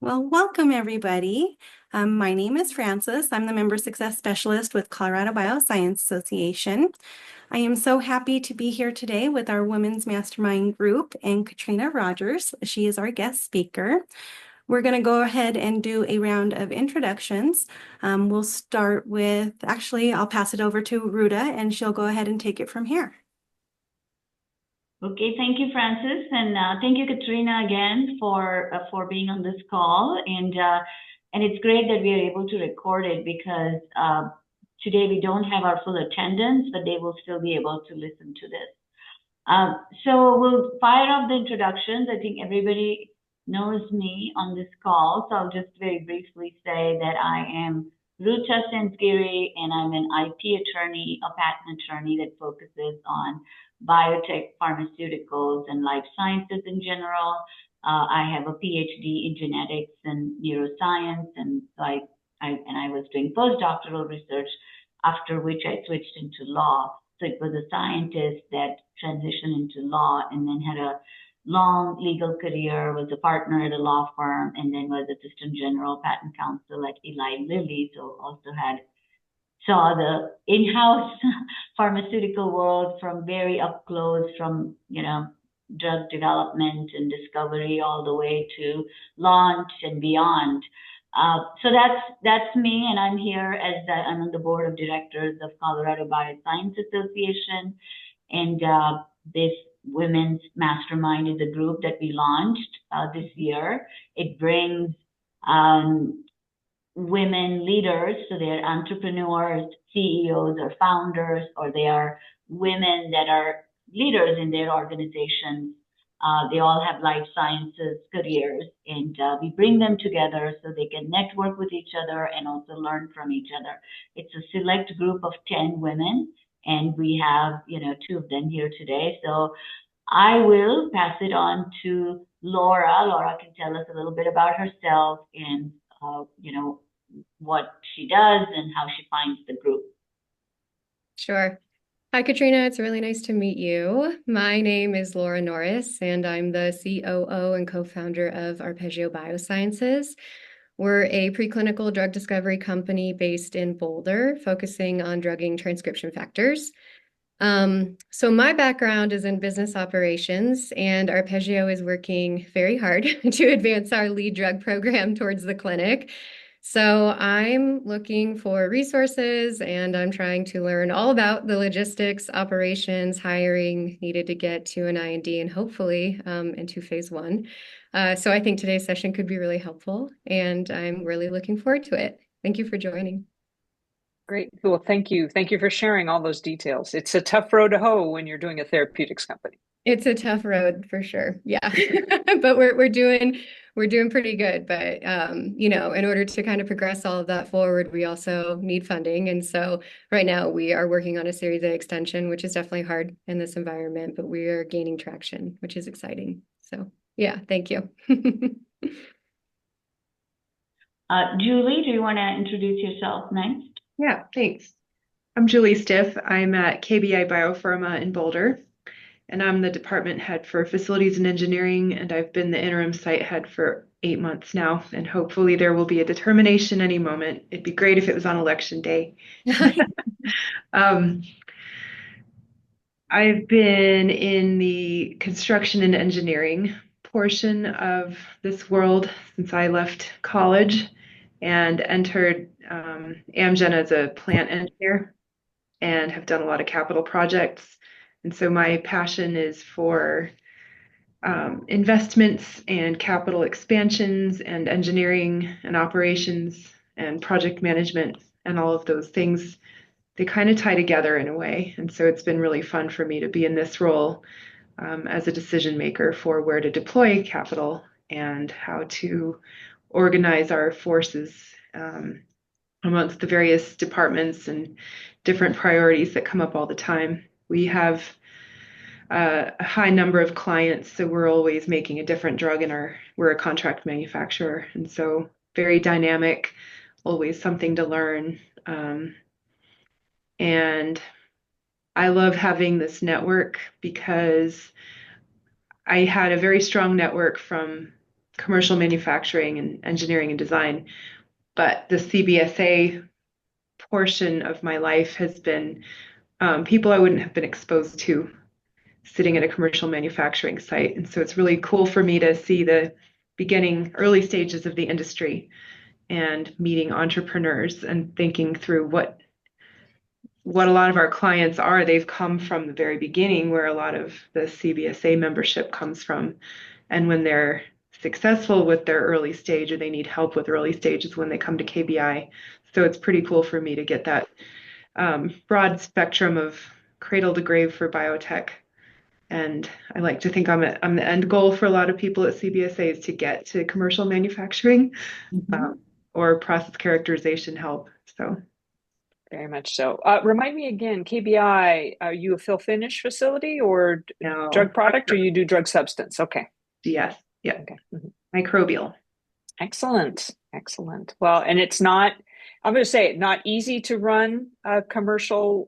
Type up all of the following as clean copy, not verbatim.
Well, welcome everybody. My name is Frances. I'm the Member Success Specialist with Colorado BioScience Association. I am so happy to be here today with our Women's Mastermind group and Katrina Rogers. She is our guest speaker. We're going to go ahead and do a round of introductions. We'll start with, actually, I'll pass it over to Ruta and she'll go ahead and take it from here. Okay, thank you, Francis, and thank you, Katrina, again for being on this call. And it's great that we are able to record it because today we don't have our full attendance, but they will still be able to listen to this. So we'll fire up the introductions. I think everybody knows me on this call, so I'll just very briefly say that I am Rucha Sensgiri, and I'm an IP attorney, a patent attorney that focuses on biotech, pharmaceuticals, and life sciences in general. I have a PhD in genetics and neuroscience, and so I was doing postdoctoral research, after which I switched into law. So it was a scientist that transitioned into law and then had a long legal career, was a partner at a law firm, and then was assistant general patent counsel at Eli Lilly. So also saw the in-house pharmaceutical world from very up close, from drug development and discovery all the way to launch and beyond. So that's me, and I'm here I'm on the board of directors of Colorado BioScience Association, and this Women's Mastermind is a group that we launched this year. It brings women leaders, so they're entrepreneurs, CEOs, or founders, or they are women that are leaders in their organizations. They all have life sciences careers, and we bring them together so they can network with each other and also learn from each other. It's a select group of 10 women, and we have, two of them here today. So I will pass it on to Laura. Laura can tell us a little bit about herself and, what she does and how she finds the group. Sure. Hi, Katrina. It's really nice to meet you. My name is Laura Norris, and I'm the COO and co-founder of Arpeggio Biosciences. We're a preclinical drug discovery company based in Boulder, focusing on drugging transcription factors. So my background is in business operations, and Arpeggio is working very hard to advance our lead drug program towards the clinic. So I'm looking for resources, and I'm trying to learn all about the logistics, operations, hiring needed to get to an IND and hopefully into phase 1. So I think today's session could be really helpful, and I'm really looking forward to it. Thank you for joining. Great. Well, thank you. Thank you for sharing all those details. It's a tough road to hoe when you're doing a therapeutics company. It's a tough road for sure. Yeah. But we're doing pretty good. But in order to kind of progress all of that forward, we also need funding. And so right now we are working on a Series A extension, which is definitely hard in this environment, but we are gaining traction, which is exciting. So yeah, thank you. Julie, do you want to introduce yourself next? Yeah, thanks. I'm Julie Stiff. I'm at KBI Biopharma in Boulder, and I'm the department head for facilities and engineering, and I've been the interim site head for 8 months now, and hopefully there will be a determination any moment. It'd be great if it was on election day. I've been in the construction and engineering portion of this world since I left college and entered Amgen as a plant engineer and have done a lot of capital projects. And so my passion is for investments and capital expansions and engineering and operations and project management and all of those things. They kind of tie together in a way. And so it's been really fun for me to be in this role as a decision maker for where to deploy capital and how to organize our forces amongst the various departments and different priorities that come up all the time. We have a high number of clients, so we're always making a different drug we're a contract manufacturer, and so very dynamic, always something to learn. And I love having this network because I had a very strong network from commercial manufacturing and engineering and design. But the CBSA portion of my life has been people I wouldn't have been exposed to sitting at a commercial manufacturing site. And so it's really cool for me to see the early stages of the industry and meeting entrepreneurs and thinking through what a lot of our clients are. They've come from the very beginning where a lot of the CBSA membership comes from. And when they're successful with their early stage or they need help with early stages when they come to KBI. So it's pretty cool for me to get that broad spectrum of cradle to grave for biotech. And I like to think I'm the end goal for a lot of people at CBSA is to get to commercial manufacturing or process characterization help. So very much so. Remind me again, KBI, are you a fill finish facility or no, drug product, or you do drug substance? Okay. Yes. Yeah. Okay. Microbial. Excellent. Excellent. Well, and it's not, I'm going to say it, not easy to run a commercial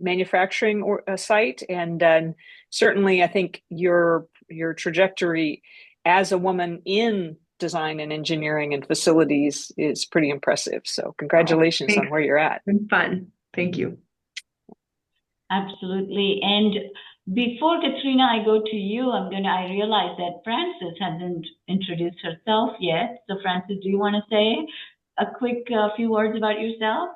manufacturing or a site. And certainly I think your trajectory as a woman in design and engineering and facilities is pretty impressive. So congratulations on where you're at. It's been fun. Thank you. Absolutely. And before Katrina, I go to you, I realize that Frances hasn't introduced herself yet. So Frances, do you want to say a quick few words about yourself?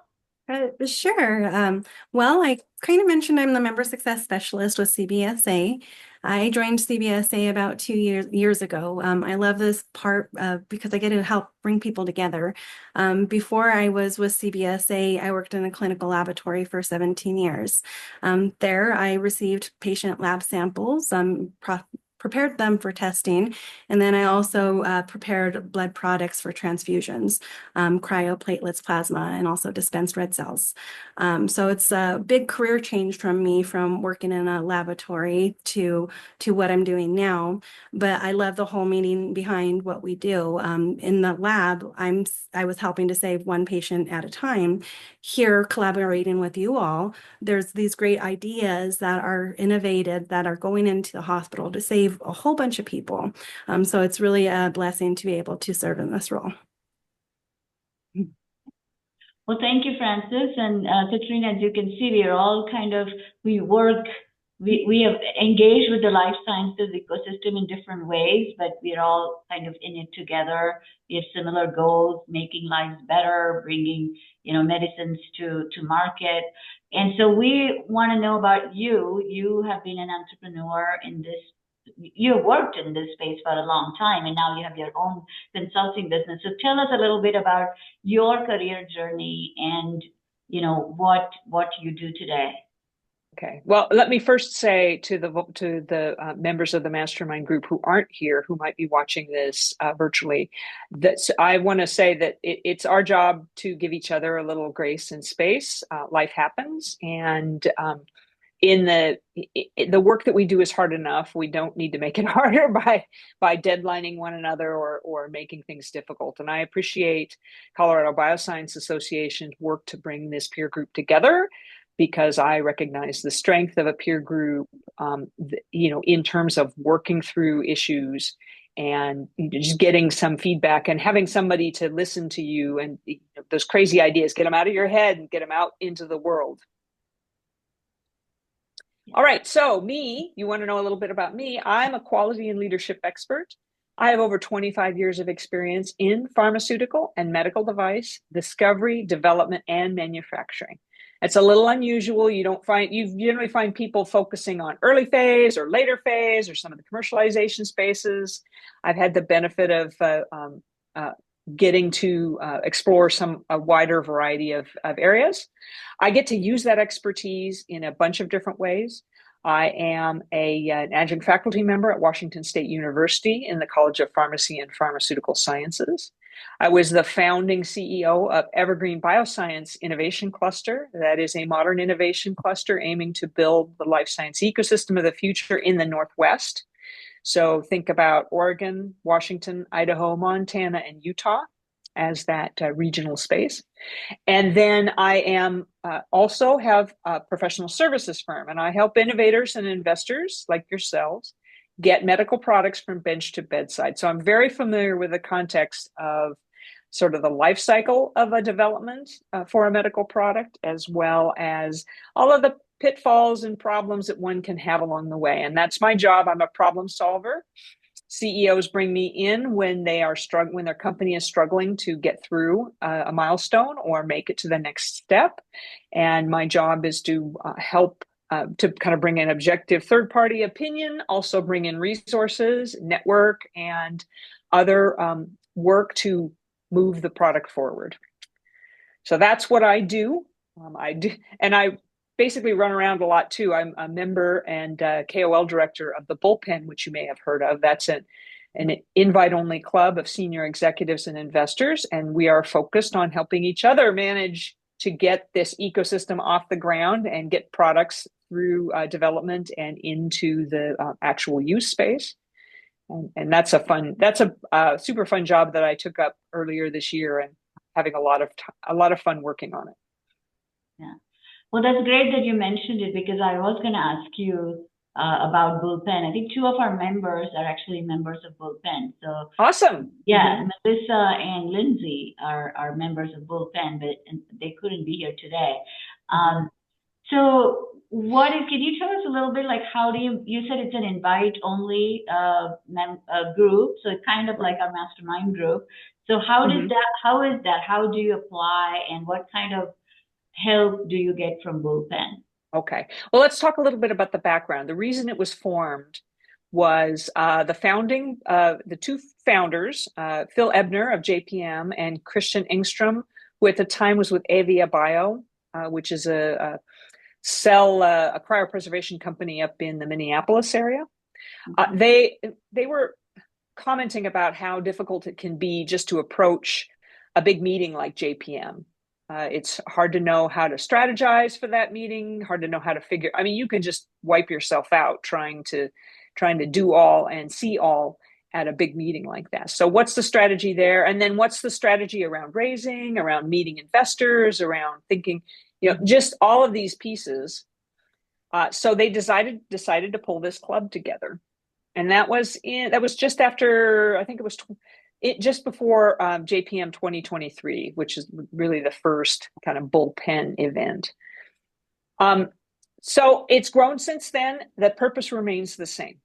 Sure. Well, I kind of mentioned I'm the member success specialist with CBSA. I joined CBSA about 2 years ago. I love this part because I get to help bring people together. Before I was with CBSA, I worked in a clinical laboratory for 17 years. There, I received patient lab samples, prepared them for testing, and then I also prepared blood products for transfusions, cryoplatelets, plasma, and also dispensed red cells. So it's a big career change from me from working in a laboratory to what I'm doing now. But I love the whole meaning behind what we do. In the lab, I was helping to save one patient at a time. Here, collaborating with you all, there's these great ideas that are innovated that are going into the hospital to save a whole bunch of people. So it's really a blessing to be able to serve in this role. Well, thank you, Frances. And Katrina, as you can see, we are all we have engaged with the life sciences ecosystem in different ways, but we're all kind of in it together. We have similar goals, making lives better, bringing, medicines to market. And so we want to know about you. You have been an entrepreneur you worked in this space for a long time, and now you have your own consulting business. So tell us a little bit about your career journey and, what you do today. Okay. Well, let me first say to the members of the Mastermind group who aren't here, who might be watching this virtually, that I want to say that it's our job to give each other a little grace and space. Life happens, and in the work that we do is hard enough. We don't need to make it harder by deadlining one another or making things difficult. And I appreciate Colorado BioScience Association's work to bring this peer group together, because I recognize the strength of a peer group, in terms of working through issues and just getting some feedback and having somebody to listen to you and those crazy ideas, get them out of your head and get them out into the world. All right, so you want to know a little bit about me. I'm a quality and leadership expert. I have over 25 years of experience in pharmaceutical and medical device discovery, development, and manufacturing. It's a little unusual. You generally find people focusing on early phase or later phase or some of the commercialization spaces. I've had the benefit of getting to explore a wider variety of areas. I get to use that expertise in a bunch of different ways. I am an adjunct faculty member at Washington State University in the College of Pharmacy and Pharmaceutical Sciences. I was the founding CEO of Evergreen BioScience Innovation Cluster. That is a modern innovation cluster aiming to build the life science ecosystem of the future in the Northwest. So think about Oregon, Washington, Idaho, Montana, and Utah as that regional space. And then I am also have a professional services firm, and I help innovators and investors like yourselves get medical products from bench to bedside. So I'm very familiar with the context of sort of the life cycle of a development for a medical product, as well as all of the pitfalls and problems that one can have along the way. And that's my job. I'm a problem solver. CEOs bring me in when they are struggling, when their company is struggling to get through a milestone or make it to the next step. And my job is to help to kind of bring an objective third-party opinion, also bring in resources, network, and other work to move the product forward. So that's what I do. And I basically run around a lot too. I'm a member and KOL director of the Bullpen, which you may have heard of. That's an invite-only club of senior executives and investors, and we are focused on helping each other manage to get this ecosystem off the ground and get products through development and into the actual use space. And that's a super fun job that I took up earlier this year, and having a lot of fun working on it. Yeah. Well, that's great that you mentioned it, because I was going to ask you about Bullpen. I think two of our members are actually members of Bullpen. So awesome. Yeah, Melissa and Lindsay are members of Bullpen, but they couldn't be here today. So can you tell us a little bit, like, how do you said it's an invite only group, so it's kind of like our mastermind group. So how is that? How do you apply, and what kind of help do you get from Bullpen? Okay. Well, let's talk a little bit about the background. The reason it was formed was the two founders, Phil Ebner of JPM and Christian Engstrom, who at the time was with Avia Bio, which is a cryopreservation company up in the Minneapolis area. They were commenting about how difficult it can be just to approach a big meeting like JPM. It's hard to know how to strategize for that meeting, hard to know how to you can just wipe yourself out trying to do all and see all at a big meeting like that. So what's the strategy there? And then what's the strategy around raising, around meeting investors, around thinking, just all of these pieces. So they decided to pull this club together. And that was just after, I think it was just before JPM 2023, which is really the first kind of Bullpen event. So it's grown since then. The purpose remains the same,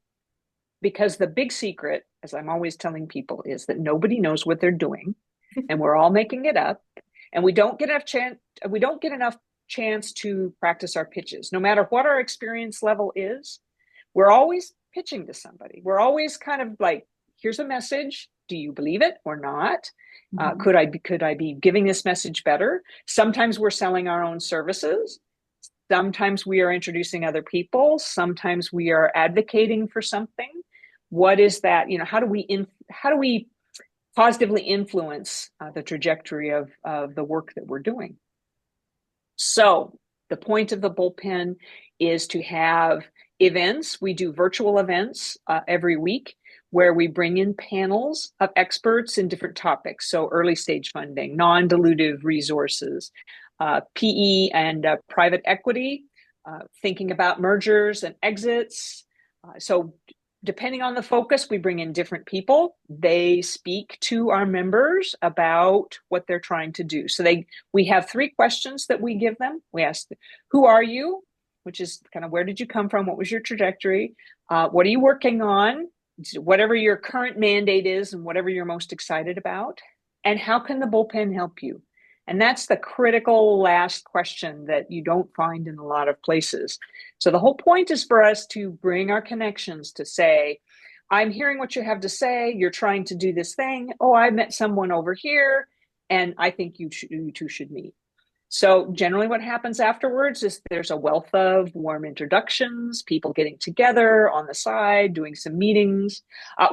because the big secret, as I'm always telling people, is that nobody knows what they're doing, and we're all making it up, and we don't get enough chance to practice our pitches. No matter what our experience level is, we're always pitching to somebody. We're always kind of like, here's a message. Do you believe it or not? Could I be giving this message better? Sometimes we're selling our own services. Sometimes we are introducing other people. Sometimes we are advocating for something. What is that? How do we positively influence the trajectory of the work that we're doing? So the point of the Bullpen is to have events. We do virtual events every week, where we bring in panels of experts in different topics. So early stage funding, non-dilutive resources, PE and private equity, thinking about mergers and exits. So depending on the focus, we bring in different people. They speak to our members about what they're trying to do. So we have 3 questions that we give them. We ask, who are you? Which is kind of, where did you come from? What was your trajectory? What are you working on? Whatever your current mandate is and whatever you're most excited about. And how can the Bullpen help you? And that's the critical last question that you don't find in a lot of places. So the whole point is for us to bring our connections to say, I'm hearing what you have to say. You're trying to do this thing. Oh, I met someone over here, and I think you two should meet. So generally what happens afterwards is there's a wealth of warm introductions, people getting together on the side, doing some meetings.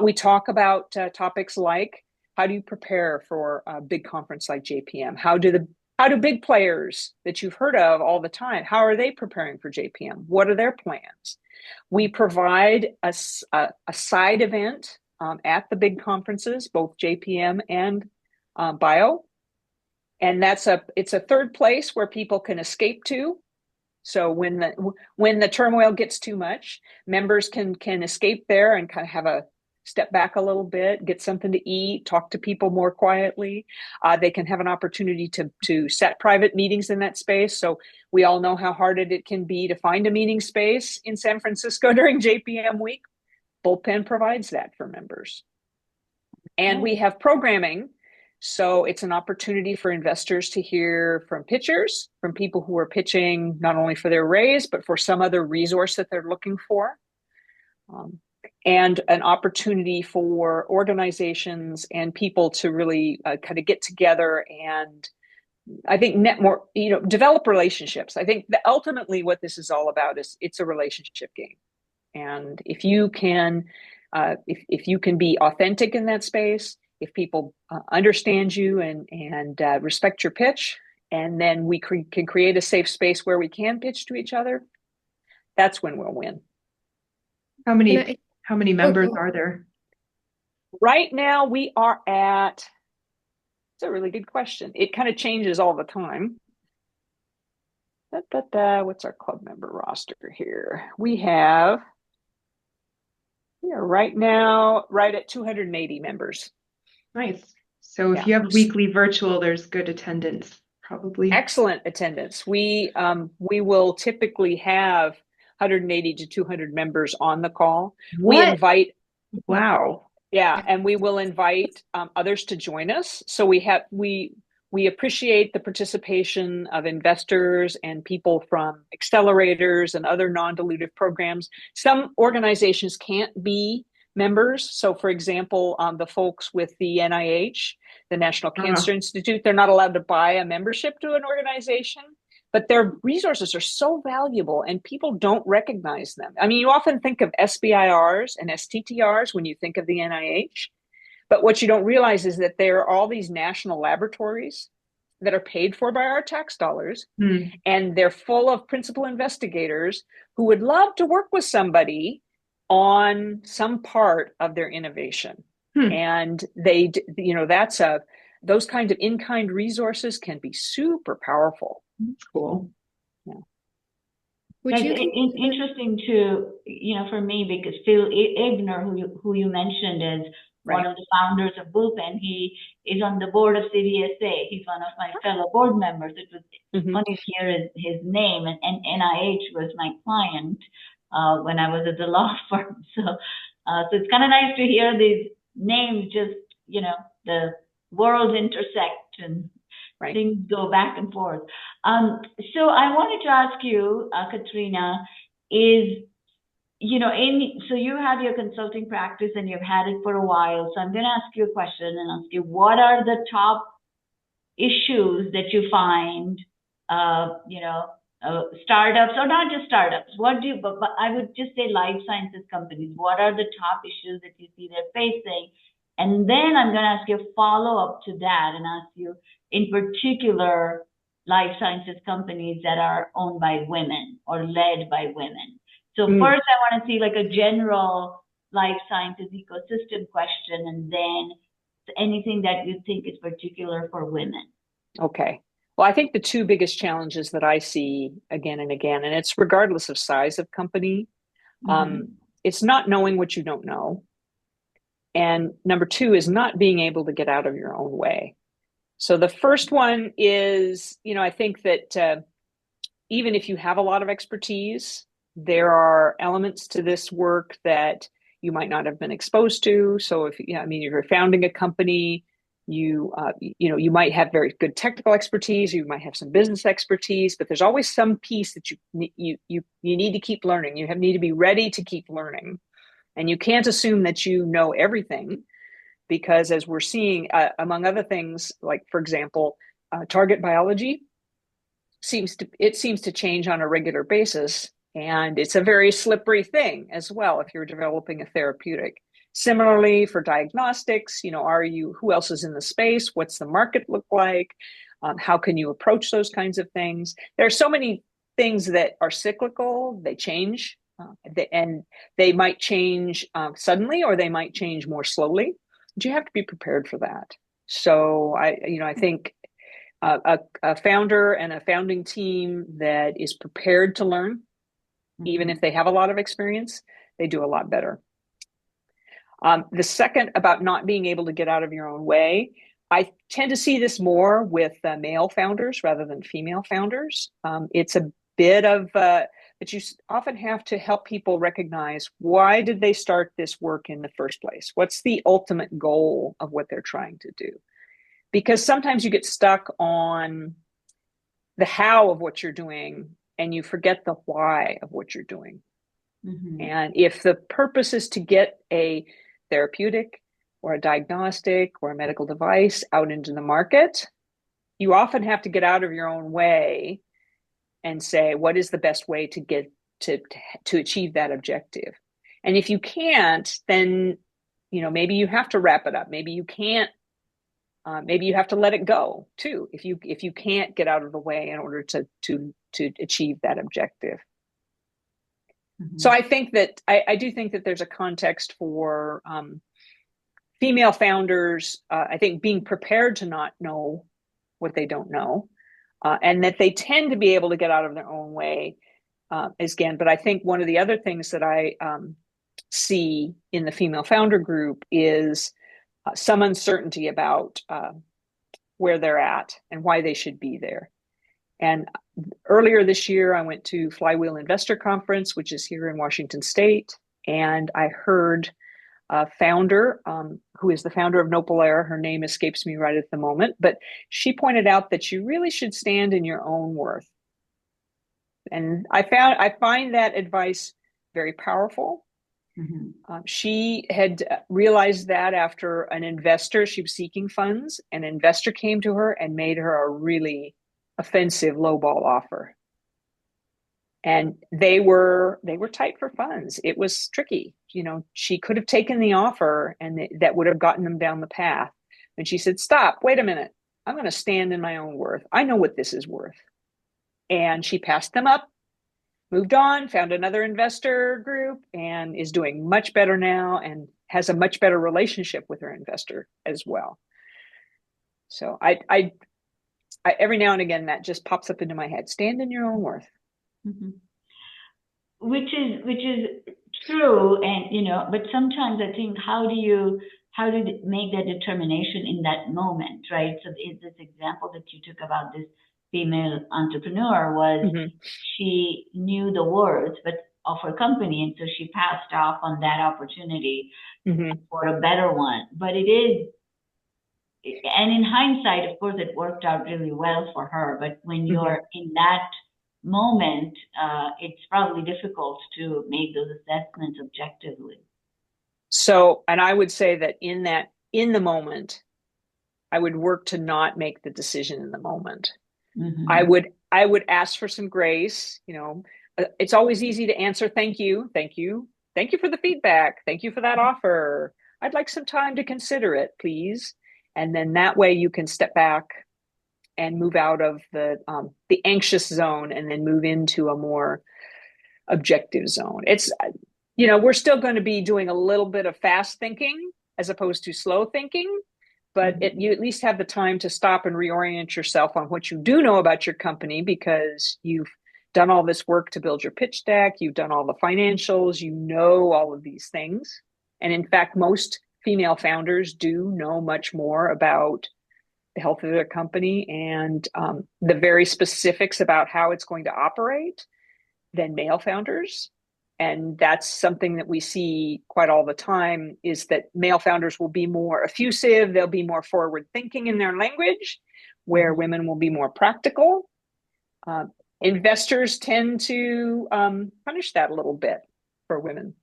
We talk about topics like, how do you prepare for a big conference like JPM? How do big players that you've heard of all the time, how are they preparing for JPM? What are their plans? We provide a side event at the big conferences, both JPM and Bio. And it's a third place where people can escape to. So when the turmoil gets too much, members can escape there and kind of have a step back a little bit, get something to eat, talk to people more quietly. They can have an opportunity to set private meetings in that space. So we all know how hard it can be to find a meeting space in San Francisco during JPM week. Bullpen provides that for members. And we have programming. So it's an opportunity for investors to hear from pitchers, from people who are pitching not only for their raise, but for some other resource that they're looking for. And an opportunity for organizations and people to really kind of get together and I think develop relationships. I think that ultimately what this is all about is it's a relationship game. And if you can be authentic in that space, if people understand you and respect your pitch, and then we can create a safe space where we can pitch to each other, that's when we'll win. How many members are there? Right now we are at, it's a really good question. It kind of changes all the time. What's our club member roster here? We are right now right at 280 members. Nice. So if you have weekly virtual, there's good attendance, probably. Excellent attendance. We will typically have 180 to 200 members on the call. What? We invite. Wow. Yeah, and we will invite others to join us. So we appreciate the participation of investors and people from accelerators and other non-dilutive programs. Some organizations can't be members. So for example, the folks with the NIH, the National Cancer Institute, they're not allowed to buy a membership to an organization, but their resources are so valuable and people don't recognize them. I mean, you often think of SBIRs and STTRs when you think of the NIH, but what you don't realize is that there are all these national laboratories that are paid for by our tax dollars, and they're full of principal investigators who would love to work with somebody on some part of their innovation. And they, those kinds of in-kind resources can be super powerful. That's cool. Yeah. It's interesting to, for me, because Phil Ibner, who you mentioned, is one of the founders of Bullpen. He is on the board of CDSA. He's one of my fellow board members. It was funny to hear his name, and NIH was my client when I was at the law firm. So it's kind of nice to hear these names. Just the worlds intersect and things go back and forth. So I wanted to ask you, Katrina, so you have your consulting practice and you've had it for a while. So I'm going to ask you a question and ask you, what are the top issues that you find, startups, or not just startups? But I would just say life sciences companies. What are the top issues that you see they're facing? And then I'm going to ask you a follow-up to that and ask you, in particular, life sciences companies that are owned by women or led by women. So first, I want to see like a general life sciences ecosystem question, and then anything that you think is particular for women. Okay. Well, I think the two biggest challenges that I see again and again, and it's regardless of size of company, it's not knowing what you don't know. And number two is not being able to get out of your own way. So the first one is, I think that even if you have a lot of expertise, there are elements to this work that you might not have been exposed to. So if you're founding a company, you might have very good technical expertise, you might have some business expertise, but there's always some piece that you need to keep learning. You need to be ready to keep learning. And you can't assume that you know everything, because as we're seeing, among other things, like, for example, target biology seems to change on a regular basis. And it's a very slippery thing as well if you're developing a therapeutic. Similarly, for diagnostics, who else is in the space? What's the market look like? How can you approach those kinds of things? There are so many things that are cyclical, they change. And they might change suddenly, or they might change more slowly. But you have to be prepared for that. So I think a founder and a founding team that is prepared to learn, even if they have a lot of experience, they do a lot better. The second, about not being able to get out of your own way, I tend to see this more with male founders rather than female founders. It's a bit of, but you often have to help people recognize, why did they start this work in the first place? What's the ultimate goal of what they're trying to do? Because sometimes you get stuck on the how of what you're doing and you forget the why of what you're doing. And if the purpose is to get a therapeutic or a diagnostic or a medical device out into the market, you often have to get out of your own way and say, what is the best way to get to achieve that objective? And if you can't, then, you know, maybe you have to wrap it up. Maybe you can't. Maybe you have to let it go too, if you can't get out of the way in order to achieve that objective. So I think that I do think that there's a context for female founders. I think being prepared to not know what they don't know, and that they tend to be able to get out of their own way again. But I think one of the other things that I see in the female founder group is some uncertainty about where they're at and why they should be there. And earlier this year, I went to Flywheel Investor Conference, which is here in Washington State. And I heard a founder who is the founder of Nopal Air. Her name escapes me right at the moment, but she pointed out that you really should stand in your own worth. And I find that advice very powerful. She had realized that after an investor, she was seeking funds, an investor came to her and made her a really offensive lowball offer. And they were tight for funds. It was tricky. You know, she could have taken the offer and that would have gotten them down the path. And she said, stop, wait a minute. I'm going to stand in my own worth. I know what this is worth. And she passed them up, moved on, found another investor group, and is doing much better now and has a much better relationship with her investor as well. So I every now and again, that just pops up into my head. Stand in your own worth. Which is true, and you know, but sometimes I think, how do you make that determination in that moment, right? So this example that you took about this female entrepreneur was she knew the worth of her company, and so she passed off on that opportunity for a better one. But it is, and in hindsight, of course, it worked out really well for her. But when you're in that moment, it's probably difficult to make those assessments objectively. So, and I would say that in the moment, I would work to not make the decision in the moment. I would ask for some grace. You know, it's always easy to answer, thank you for the feedback, thank you for that offer, I'd like some time to consider it, please. And then that way you can step back and move out of the anxious zone and then move into a more objective zone. It's, you know, we're still going to be doing a little bit of fast thinking as opposed to slow thinking, but you at least have the time to stop and reorient yourself on what you do know about your company, because you've done all this work to build your pitch deck, you've done all the financials, you know all of these things. And in fact, most female founders do know much more about the health of their company and the very specifics about how it's going to operate than male founders. And that's something that we see quite all the time, is that male founders will be more effusive, they'll be more forward thinking in their language, where women will be more practical. Investors tend to punish that a little bit for women.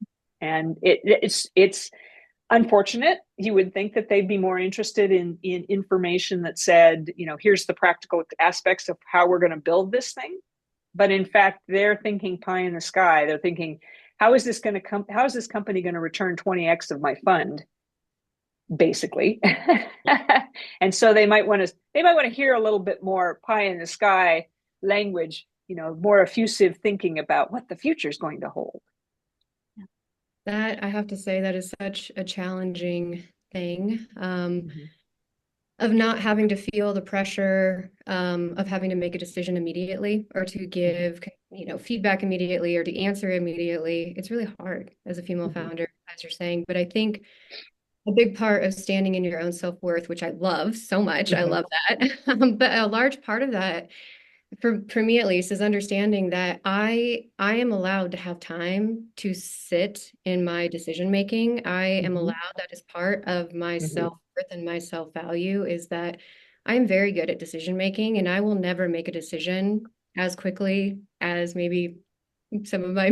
And it's unfortunate. You would think that they'd be more interested in information that said, you know, here's the practical aspects of how we're going to build this thing. But in fact, they're thinking pie in the sky. They're thinking, how is this company going to return 20x of my fund? Basically. And so they might want to hear a little bit more pie in the sky language, you know, more effusive thinking about what the future is going to hold. That, I have to say, that is such a challenging thing. of not having to feel the pressure of having to make a decision immediately or to give, feedback immediately or to answer immediately. It's really hard as a female founder, as you're saying. But I think a big part of standing in your own self-worth, which I love so much, I love that. But a large part of that, for me at least, is understanding that I am allowed to have time to sit in my decision making. I am allowed, that is part of my self-worth and my self-value, is that I am very good at decision making, and I will never make a decision as quickly as maybe some of my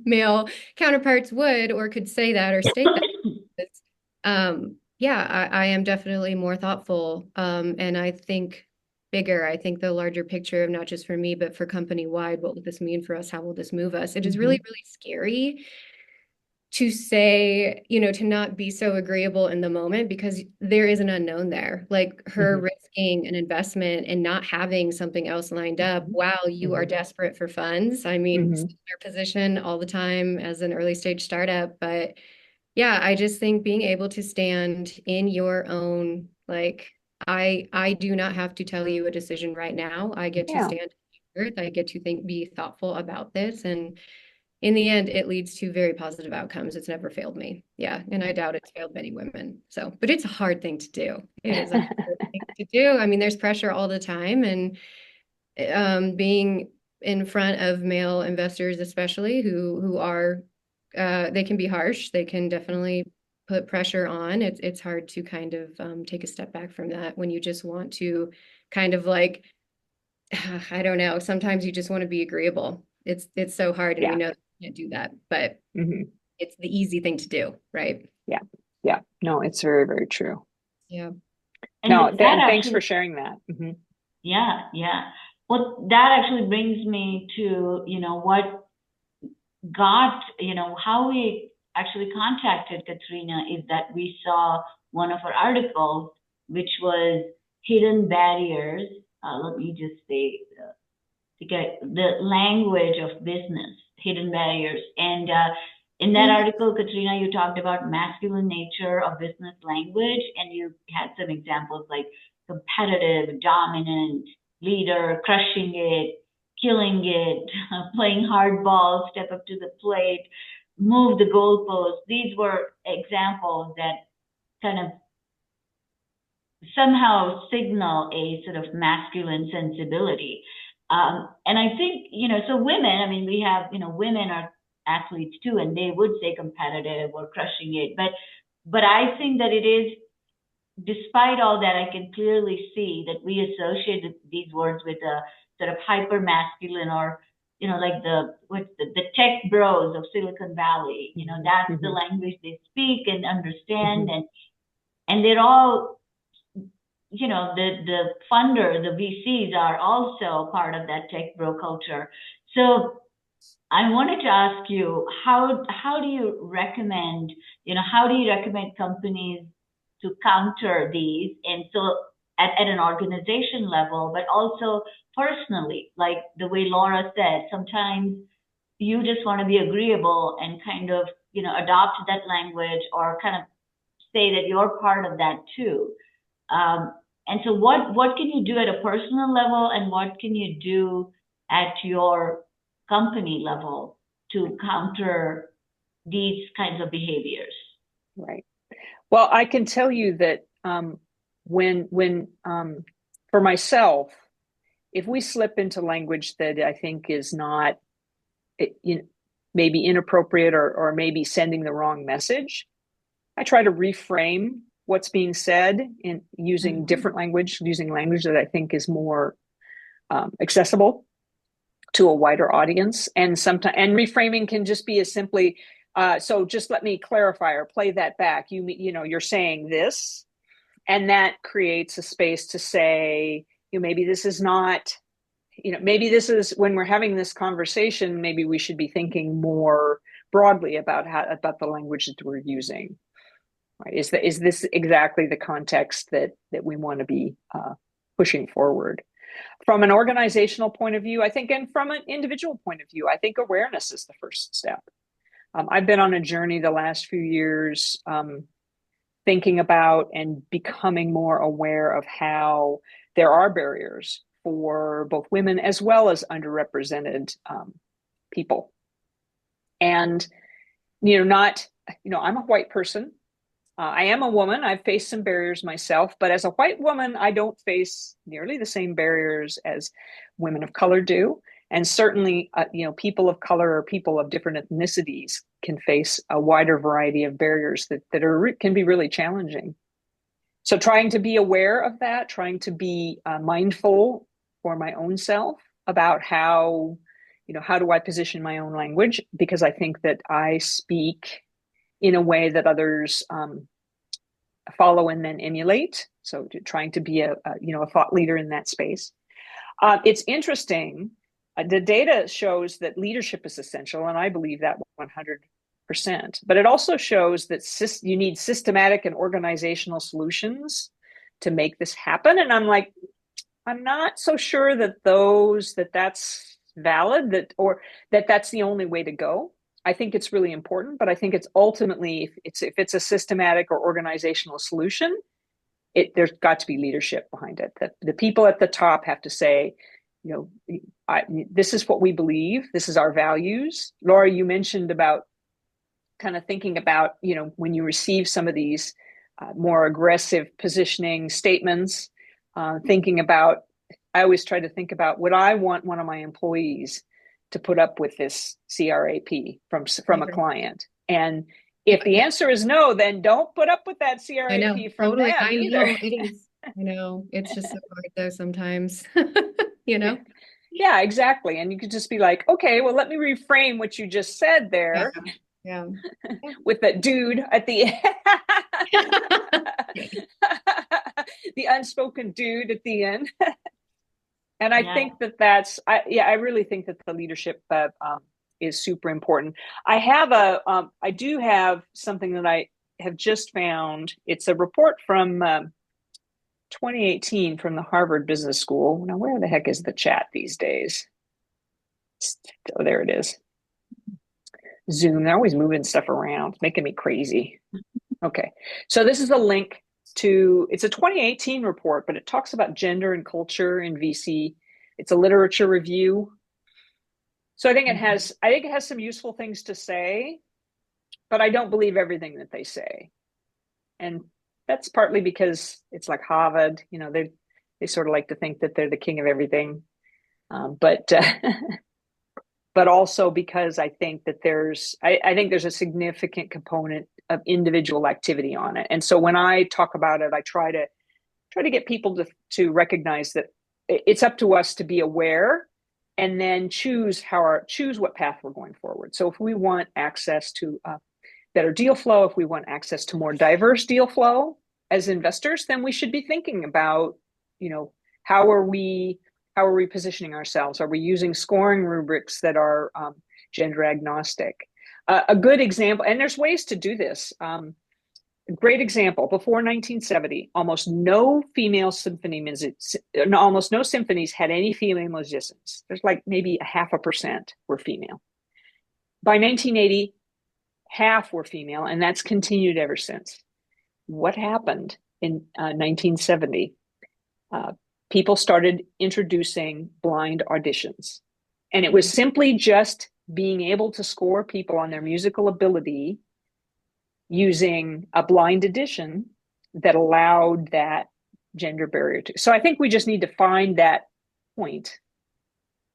male counterparts would or could say that or state that. Yeah, I am definitely more thoughtful. And I think bigger. I think the larger picture of not just for me, but for company wide, what will this mean for us? How will this move us? It is really, really scary to say, to not be so agreeable in the moment because there is an unknown there. Like her risking an investment and not having something else lined up while you are desperate for funds. I mean, similar position all the time as an early stage startup, but yeah, I just think being able to stand in your own, like, I do not have to tell you a decision right now. I get to stand in earth. I get to be thoughtful about this. And in the end, it leads to very positive outcomes. It's never failed me. Yeah. And I doubt it's failed many women. So, but it's a hard thing to do. It is a hard thing to do. I mean, there's pressure all the time. And being in front of male investors, especially who are they can be harsh. They can definitely put pressure on. It's hard to kind of take a step back from that when you just want to kind of like, I don't know. Sometimes you just want to be agreeable. It's so hard, and we know that you can't do that, but it's the easy thing to do, right? Yeah. Yeah. No, it's very, very true. Yeah. And No, that thanks actually, for sharing that. yeah, yeah. Well, that actually brings me to, what got, how we actually contacted Katrina is that we saw one of her articles, which was hidden barriers. Let me just say, to get the language of business, hidden barriers. And in that article, Katrina, you talked about masculine nature of business language, and you had some examples like competitive, dominant, leader, crushing it, killing it, playing hardball, step up to the plate, move the goalpost. These were examples that kind of somehow signal a sort of masculine sensibility. And I think, so women, I mean, we have, women are athletes too, and they would say competitive or crushing it. But I think that it is, despite all that, I can clearly see that we associate these words with a sort of hyper masculine or, like the tech bros of Silicon Valley. That's the language they speak and understand. And they're all, the funder, the VCs are also part of that tech bro culture. So I wanted to ask you, how do you recommend, companies to counter these? And so at an organization level, but also personally, like the way Laura said, sometimes you just want to be agreeable and kind of, adopt that language or kind of say that you're part of that too. And so what can you do at a personal level, and what can you do at your company level to counter these kinds of behaviors? Right. Well, I can tell you that when for myself, if we slip into language that I think is not maybe inappropriate or maybe sending the wrong message, I try to reframe what's being said in using different language, using language that I think is more accessible to a wider audience. And reframing can just be as simply, so just let me clarify or play that back. You're saying this, and that creates a space to say, maybe this is not, maybe this is, when we're having this conversation, maybe we should be thinking more broadly about the language that we're using. Right? Is this exactly the context that we want to be pushing forward? From an organizational point of view, I think, and from an individual point of view, I think awareness is the first step. I've been on a journey the last few years thinking about and becoming more aware of how there are barriers for both women as well as underrepresented people. And, I'm a white person. I am a woman. I've faced some barriers myself, but as a white woman, I don't face nearly the same barriers as women of color do. And certainly, people of color or people of different ethnicities can face a wider variety of barriers that can be really challenging. So trying to be aware of that, trying to be mindful for my own self about how do I position my own language? Because I think that I speak in a way that others follow and then emulate. So trying to be a thought leader in that space. It's interesting. The data shows that leadership is essential, and I believe that 100%. But it also shows that you need systematic and organizational solutions to make this happen. And I'm like, I'm not so sure that that's valid, or that's the only way to go. I think it's really important, but I think it's ultimately, if it's a systematic or organizational solution, there's got to be leadership behind it. The people at the top have to say, this is what we believe. This is our values. Laura, you mentioned about kind of thinking about, when you receive some of these more aggressive positioning statements, I always try to think about, would I want one of my employees to put up with this CRAP from a client? And if the answer is no, then don't put up with that CRAP I know, from totally. them either. I know it is. I know it's just so hard though sometimes, Yeah, exactly. And you could just be like, okay, well, let me reframe what you just said there. Yeah. With that dude at the the unspoken dude at the end. And I think I really think that the leadership is super important. I do have something that I have just found. It's a report from 2018 from the Harvard Business School. Now, where the heck is the chat these days? Oh, there it is. Zoom, they're always moving stuff around. It's making me crazy. Okay. So this is a link it's a 2018 report, but it talks about gender and culture in VC. It's a literature review. So I think it has some useful things to say, but I don't believe everything that they say. And that's partly because it's like Harvard, they sort of like to think that they're the king of everything. But also because I think that there's a significant component of individual activity on it. And so when I talk about it, I try to get people to recognize that it's up to us to be aware and then choose what path we're going forward. So if we want access to better deal flow, if we want access to more diverse deal flow as investors, then we should be thinking about, how are we positioning ourselves? Are we using scoring rubrics that are gender agnostic? A good example, and there's ways to do this. A great example, before 1970, almost no symphonies had any female musicians. There's like maybe 0.5% were female. By 1980, half were female, and that's continued ever since. What happened in 1970? People started introducing blind auditions. And it was simply just being able to score people on their musical ability using a blind audition that allowed that gender barrier to. So I think we just need to find that point.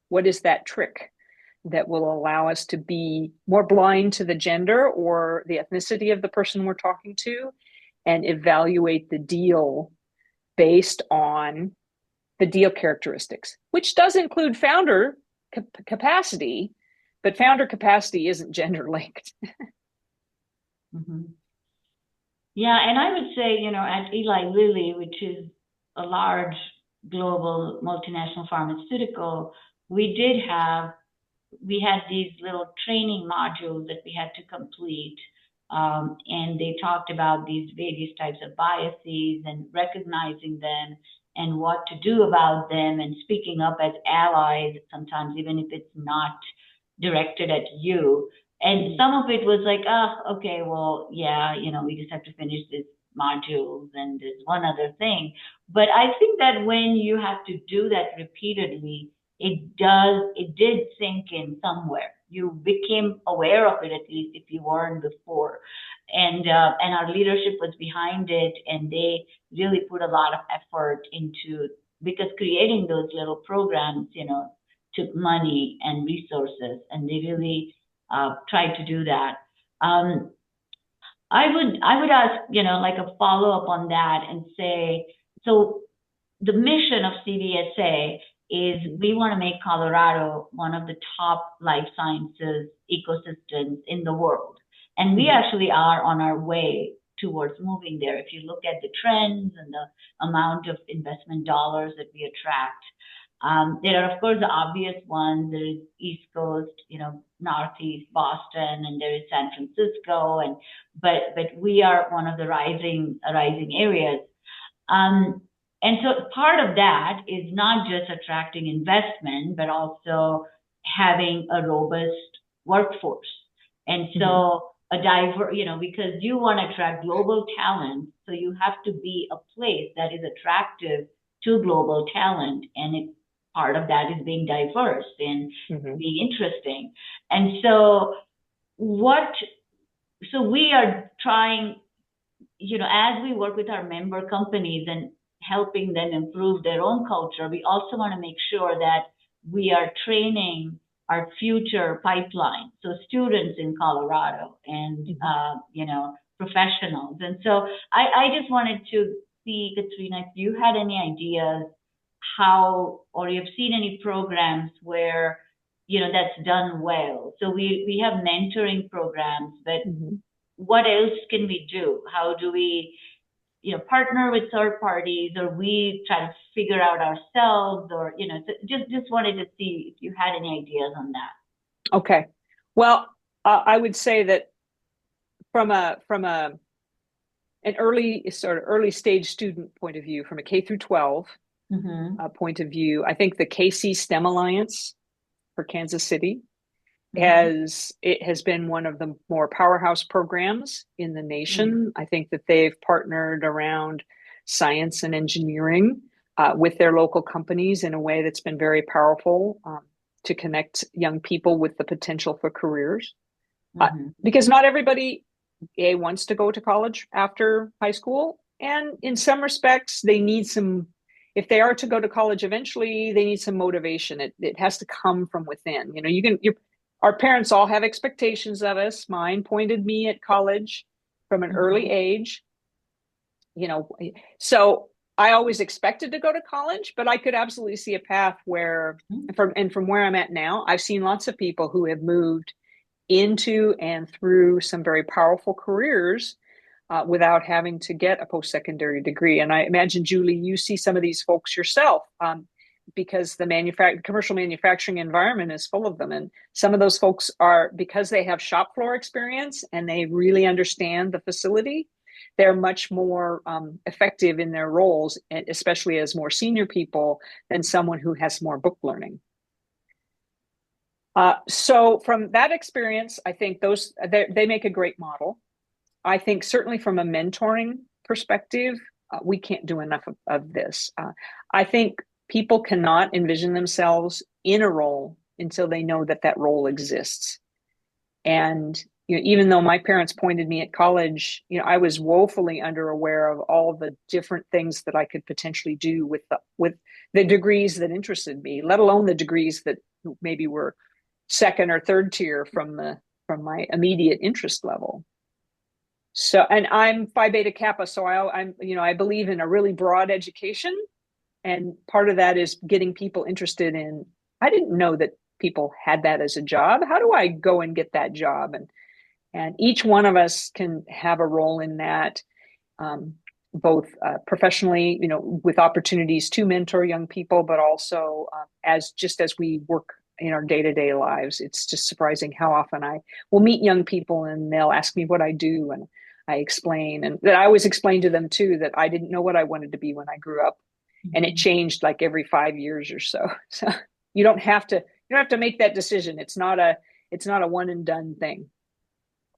What is that trick that will allow us to be more blind to the gender or the ethnicity of the person we're talking to and evaluate the deal based on the deal characteristics, which does include founder capacity, but founder capacity isn't gender linked. Mm-hmm. Yeah, and I would say, at Eli Lilly, which is a large global multinational pharmaceutical, we had these little training modules that we had to complete. And they talked about these various types of biases and recognizing them and what to do about them and speaking up as allies, sometimes even if it's not directed at you. And some of it was like, okay, well, yeah, we just have to finish this modules and there's one other thing. But I think that when you have to do that repeatedly, it did sink in somewhere. You became aware of it, at least if you weren't before. And our leadership was behind it, and they really put a lot of effort into, because creating those little programs, took money and resources, and they really tried to do that. I would ask, like a follow up on that and say, so the mission of CVSA is we want to make Colorado one of the top life sciences ecosystems in the world. And we actually are on our way towards moving there. If you look at the trends and the amount of investment dollars that we attract, there are, of course, the obvious ones. There is East Coast, Northeast Boston, and there is San Francisco, but we are one of the rising areas. And so part of that is not just attracting investment, but also having a robust workforce. And so because you want to attract global talent, so you have to be a place that is attractive to global talent. And part of that is being diverse and being interesting. And so we are trying, as we work with our member companies and helping them improve their own culture, we also want to make sure that we are training our future pipeline, so students in Colorado and professionals. And so I just wanted to see, Katrina, if you had any ideas how, or you've seen any programs where that's done well. So we have mentoring programs, but what else can we do? How do we partner with third parties, or we try to figure out ourselves, or so just wanted to see if you had any ideas on that. Okay, well, I would say that from an early stage student point of view, from a K through 12 point of view, I think the KC STEM Alliance for Kansas City has been one of the more powerhouse programs in the nation. I think that they've partnered around science and engineering with their local companies in a way that's been very powerful to connect young people with the potential for careers. Because not everybody wants to go to college after high school. And in some respects, they need if they are to go to college eventually, they need some motivation. It has to come from within. Our parents all have expectations of us. Mine pointed me at college from an early age. So I always expected to go to college, but I could absolutely see a path where, from where I'm at now, I've seen lots of people who have moved into and through some very powerful careers without having to get a post-secondary degree. And I imagine, Julie, you see some of these folks yourself. Because the commercial manufacturing environment is full of them. And some of those folks are, because they have shop floor experience and they really understand the facility, they're much more effective in their roles, especially as more senior people, than someone who has more book learning. So from that experience, I think they make a great model. I think certainly from a mentoring perspective, we can't do enough of this. I think people cannot envision themselves in a role until they know that role exists. And even though my parents pointed me at college, I was woefully underaware of all the different things that I could potentially do with the degrees that interested me, let alone the degrees that maybe were second or third tier from my immediate interest level. So, and I'm Phi Beta Kappa, so I believe in a really broad education. And part of that is getting people interested in, I didn't know that people had that as a job. How do I go and get that job? And each one of us can have a role in that, both professionally, with opportunities to mentor young people, but also as we work in our day-to-day lives. It's just surprising how often I will meet young people and they'll ask me what I do, and I explain, and that I always explain to them too that I didn't know what I wanted to be when I grew up. And it changed like every 5 years or so. So you don't have to make that decision. It's not a one and done thing.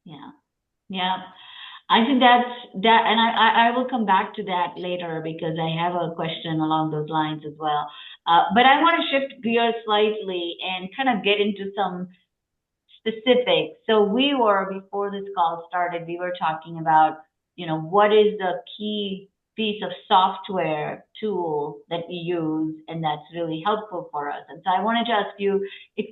Yeah. I think that, and I will come back to that later because I have a question along those lines as well. But I want to shift gears slightly and kind of get into some specifics. So before this call started, we were talking about, what is the key piece of software tool that we use and that's really helpful for us. And so I wanted to ask you if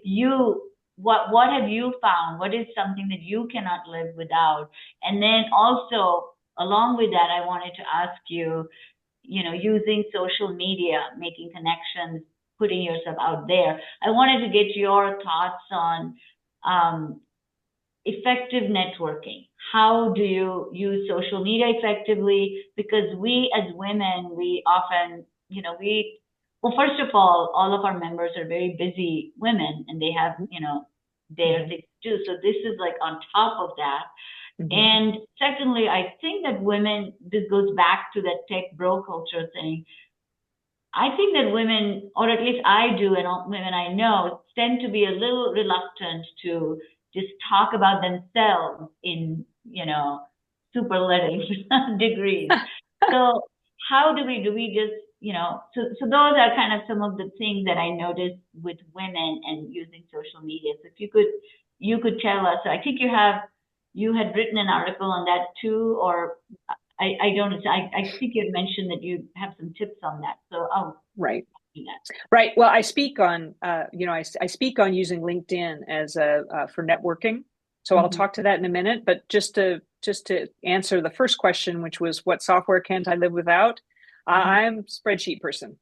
what have you found? What is something that you cannot live without? And then also along with that, I wanted to ask you, using social media, making connections, putting yourself out there. I wanted to get your thoughts on effective networking. How do you use social media effectively? Because we as women, we often, well, first of all of our members are very busy women and they have, their things to do. So this is like on top of that. Mm-hmm. And secondly, I think that women, this goes back to that tech bro culture thing. I think that women, or at least I do, and all women I know, tend to be a little reluctant to just talk about themselves in, superlative degrees. So how do we just, so those are kind of some of the things that I noticed with women and using social media. So if you could tell us, I think you had written an article on that too, or I don't. I think you had mentioned that you have some tips on that. So right, do that. Right. Well, I speak on I speak on using LinkedIn as for networking. So I'll talk to that in a minute. But just to answer the first question, which was what software can't I live without? I'm a spreadsheet person.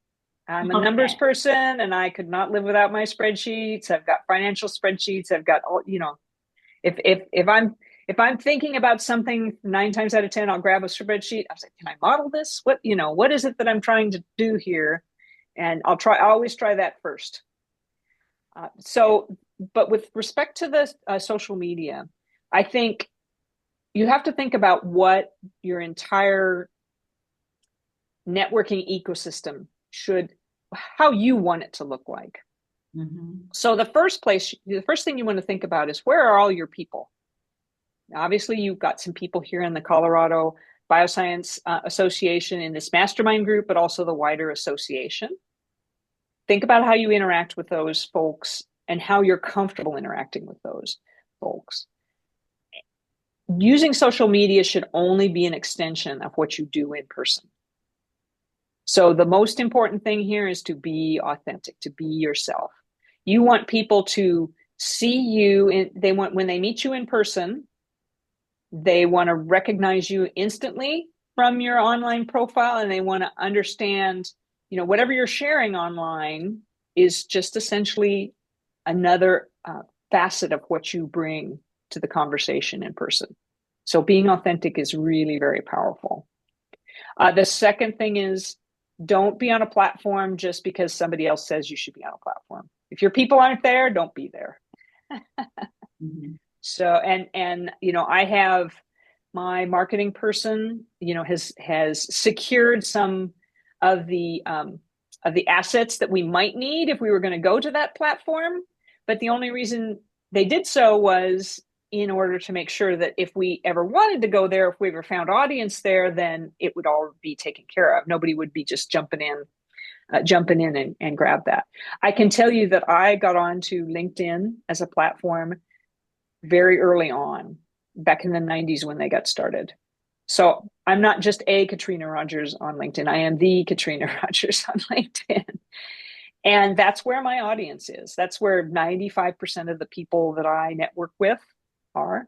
I'm a numbers person, and I could not live without my spreadsheets. I've got financial spreadsheets. I've got all, if I'm thinking about something 9 times out of 10, I'll grab a spreadsheet. I was like, can I model this? What is it that I'm trying to do here? And I always try that first. But with respect to the social media, I think you have to think about what your entire networking ecosystem how you want it to look like. So the first thing you want to think about is, where are all your people? Obviously, you've got some people here in the Colorado BioScience Association in this mastermind group, but also the wider association. Think about how you interact with those folks and how you're comfortable interacting with those folks. Using social media should only be an extension of what you do in person. So the most important thing here is to be authentic, to be yourself. You want people to see you, and when they meet you in person, they want to recognize you instantly from your online profile, and they want to understand, whatever you're sharing online is just essentially another facet of what you bring to the conversation in person. So being authentic is really very powerful. The second thing is, don't be on a platform just because somebody else says you should be on a platform. If your people aren't there, don't be there. So, and I have my marketing person, has secured some of the assets that we might need if we were going to go to that platform. But the only reason they did so was in order to make sure that if we ever wanted to go there, if we ever found audience there, then it would all be taken care of. Nobody would be just jumping in and grab that. I can tell you that I got onto LinkedIn as a platform very early on, back in the 90s when they got started. So I'm not just a Katrina Rogers on LinkedIn. I am the Katrina Rogers on LinkedIn. And that's where my audience is. That's where 95% of the people that I network with are.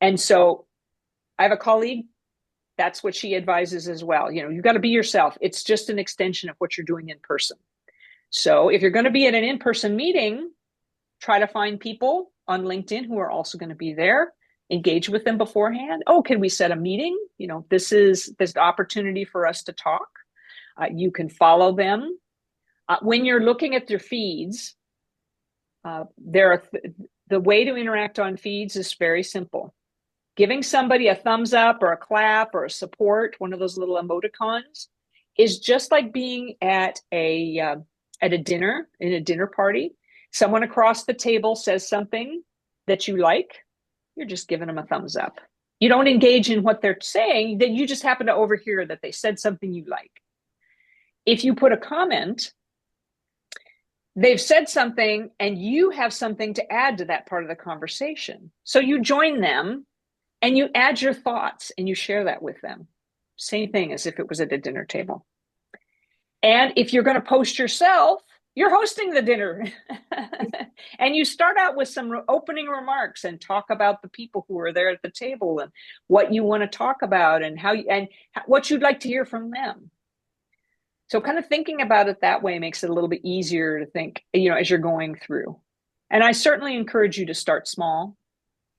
And so I have a colleague, that's what she advises as well. You've got to be yourself. It's just an extension of what you're doing in person. So if you're going to be at an in-person meeting, try to find people on LinkedIn who are also going to be there. Engage with them beforehand. Oh, can we set a meeting? This is the opportunity for us to talk. You can follow them. When you're looking at their feeds, the way to interact on feeds is very simple. Giving somebody a thumbs up or a clap or a support, one of those little emoticons, is just like being at a dinner, in a dinner party. Someone across the table says something that you like, you're just giving them a thumbs up. You don't engage in what they're saying, then you just happen to overhear that they said something you like. If you put a comment, they've said something and you have something to add to that part of the conversation. So you join them and you add your thoughts and you share that with them. Same thing as if it was at a dinner table. And if you're going to post yourself, you're hosting the dinner. And you start out with some opening remarks and talk about the people who are there at the table and what you want to talk about and what you'd like to hear from them. So kind of thinking about it that way makes it a little bit easier to think, as you're going through. And I certainly encourage you to start small.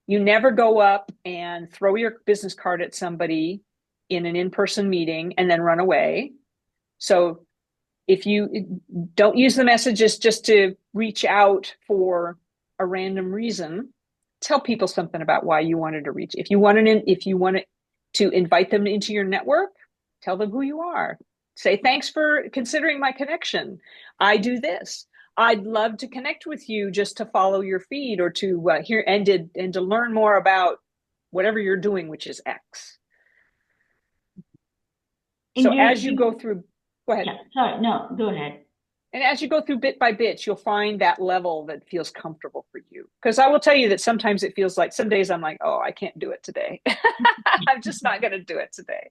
You never go up and throw your business card at somebody in an in-person meeting and then run away. So if you don't use the messages just to reach out for a random reason, tell people something about why you wanted to reach. If you wanted to invite them into your network, tell them who you are. Say, thanks for considering my connection. I do this. I'd love to connect with you just to follow your feed or to hear and to learn more about whatever you're doing, which is X. So as you go through, go ahead. Yeah, sorry, no, go ahead. And as you go through bit by bit, you'll find that level that feels comfortable for you. Because I will tell you that sometimes it feels like some days I'm like, oh, I can't do it today. I'm just not going to do it today.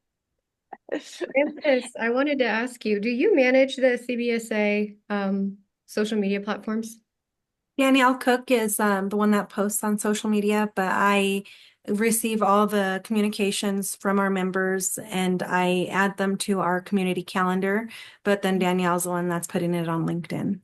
Francis, I wanted to ask you, do you manage the CBSA social media platforms? Danielle Cook is the one that posts on social media, but I receive all the communications from our members and I add them to our community calendar. But then Danielle's the one that's putting it on LinkedIn.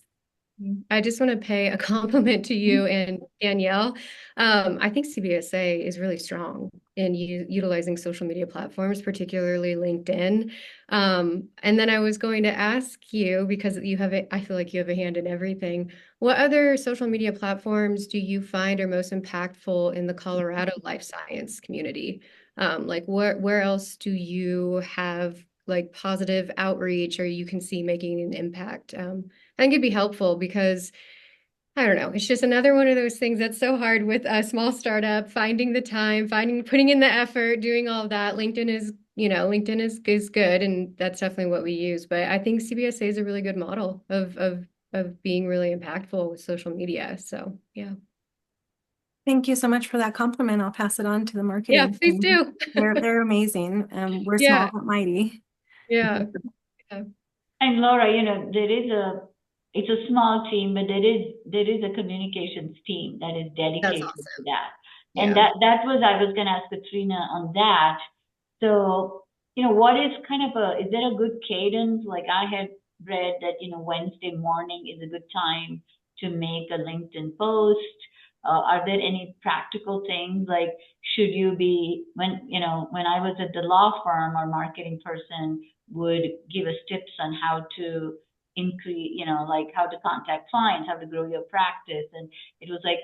I just want to pay a compliment to you and Danielle. I think CBSA is really strong in utilizing social media platforms, particularly LinkedIn. And then I was going to ask you, because I feel like you have a hand in everything. What other social media platforms do you find are most impactful in the Colorado life science community? Like where else do you have like positive outreach or you can see making an impact? I think it'd be helpful because I don't know, it's just another one of those things that's so hard with a small startup, finding the time, putting in the effort, doing all of that. LinkedIn is good, and that's definitely what we use. But I think CBSA is a really good model of being really impactful with social media. So yeah. Thank you so much for that compliment. I'll pass it on to the marketing Yeah, please team. do. They're amazing. We're Yeah. small but mighty. Yeah. And Laura, it's a small team, but there is a communications team that is dedicated to that. Yeah. And I was going to ask Katrina on that. So, what is is there a good cadence? Like I had read that, Wednesday morning is a good time to make a LinkedIn post. Are there any practical things like should you be when I was at the law firm, our marketing person would give us tips on how to increase, like how to contact clients, how to grow your practice. And it was like,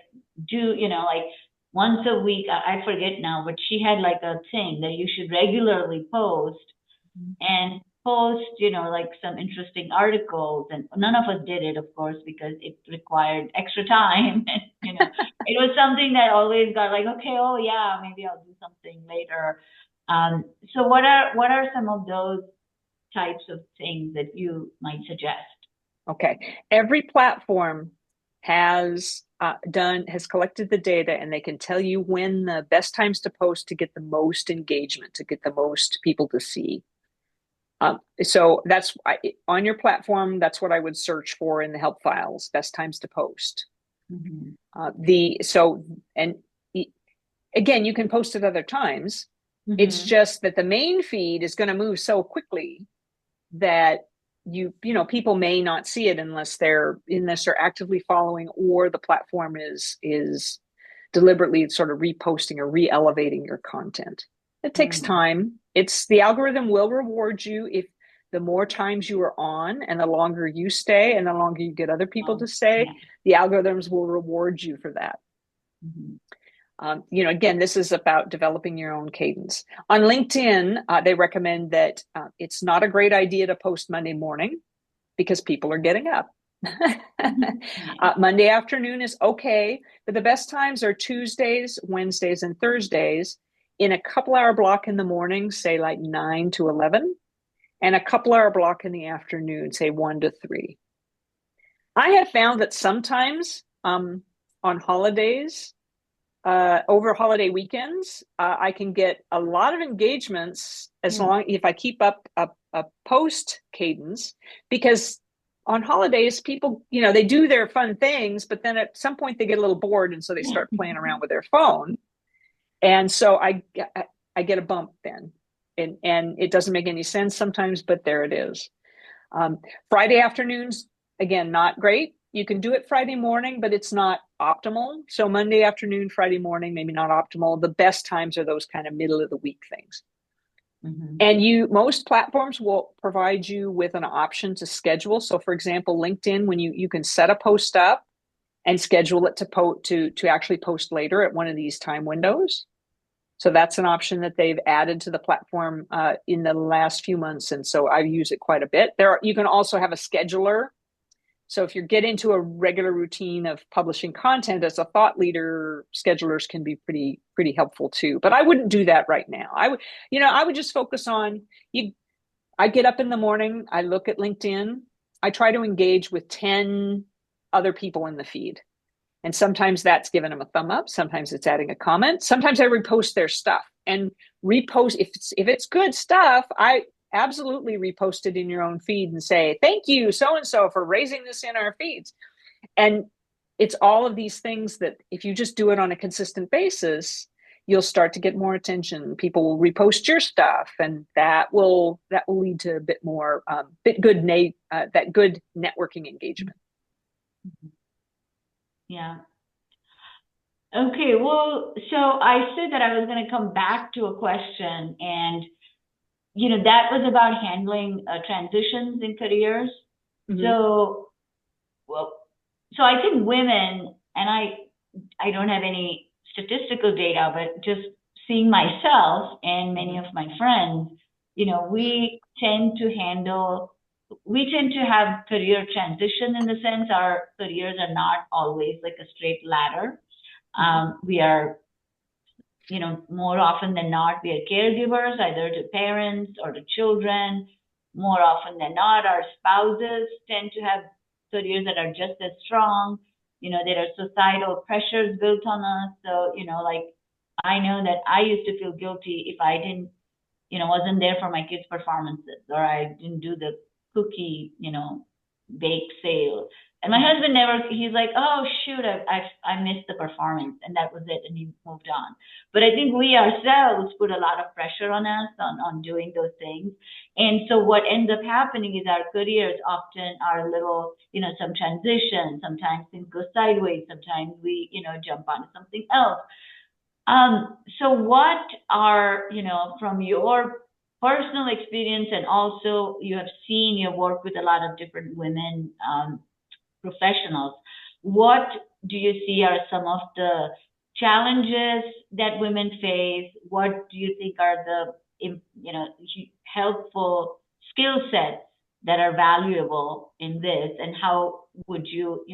like once a week, I forget now, but she had like a thing that you should regularly post and post, like some interesting articles. And none of us did it, of course, because it required extra time. And, it was something that always got like, okay, oh yeah, maybe I'll do something later. So what are some of those types of things that you might suggest? Okay. Every platform has collected the data and they can tell you when the best times to post to get the most engagement, to get the most people to see. So that's on your platform. That's what I would search for in the help files, best times to post. Mm-hmm. Again, you can post at other times. Mm-hmm. It's just that the main feed is going to move so quickly that people may not see it unless they're actively following, or the platform is deliberately sort of reposting or re-elevating your content. It takes time. The algorithm will reward you if the more times you are on and the longer you stay and the longer you get other people to stay, the algorithms will reward you for that. Mm-hmm. Again, this is about developing your own cadence. On LinkedIn, they recommend that it's not a great idea to post Monday morning because people are getting up. Monday afternoon is okay, but the best times are Tuesdays, Wednesdays, and Thursdays. in a couple hour block in the morning, say like 9 to 11, and a couple hour block in the afternoon, say 1 to 3. I have found that sometimes on holidays, over holiday weekends, I can get a lot of engagements as long if I keep up a post cadence, because on holidays people, they do their fun things, but then at some point they get a little bored, and so they start playing around with their phone, and so I get a bump then, and it doesn't make any sense sometimes, but there it is. Friday afternoons, again, not great. You can do it Friday morning, but it's not optimal. So Monday afternoon, Friday morning, maybe not optimal. The best times are those kind of middle of the week things. Mm-hmm. And most platforms will provide you with an option to schedule. So for example, LinkedIn, when you can set a post up and schedule it to actually post later at one of these time windows. So that's an option that they've added to the platform in the last few months. And so I use it quite a bit. You can also have a scheduler. So if you get into a regular routine of publishing content as a thought leader, schedulers can be pretty helpful too. But I wouldn't do that right now. I would just focus on I get up in the morning, I look at LinkedIn, I try to engage with 10 other people in the feed. And sometimes that's giving them a thumb up. Sometimes it's adding a comment. Sometimes I repost their stuff and repost. If it's good stuff, I absolutely repost it in your own feed and say, thank you, so-and-so, for raising this in our feeds. And it's all of these things that if you just do it on a consistent basis, you'll start to get more attention. People will repost your stuff, and that will lead to a bit more, that good networking engagement. Yeah. Okay, well, so I said that I was going to come back to a question, and that was about handling transitions in careers. Mm-hmm. So I think women, and I don't have any statistical data, but just seeing myself and many of my friends, we tend to have career transition, in the sense our careers are not always like a straight ladder. We are, more often than not, we are caregivers, either to parents or to children. More often than not, our spouses tend to have careers that are just as strong. There are societal pressures built on us. So, I know that I used to feel guilty if I didn't, wasn't there for my kids' performances, or I didn't do the cookie, bake sale. And my husband he's like, oh, shoot, I missed the performance. And that was it. And he moved on. But I think we ourselves put a lot of pressure on us on doing those things. And so what ends up happening is our careers often are a little, some transition. Sometimes things go sideways. Sometimes we, jump onto something else. So what are, from your personal experience, and also you've worked with a lot of different women professionals, what do you see are some of the challenges that women face? What do you think are the helpful skill sets that are valuable in this, and how would you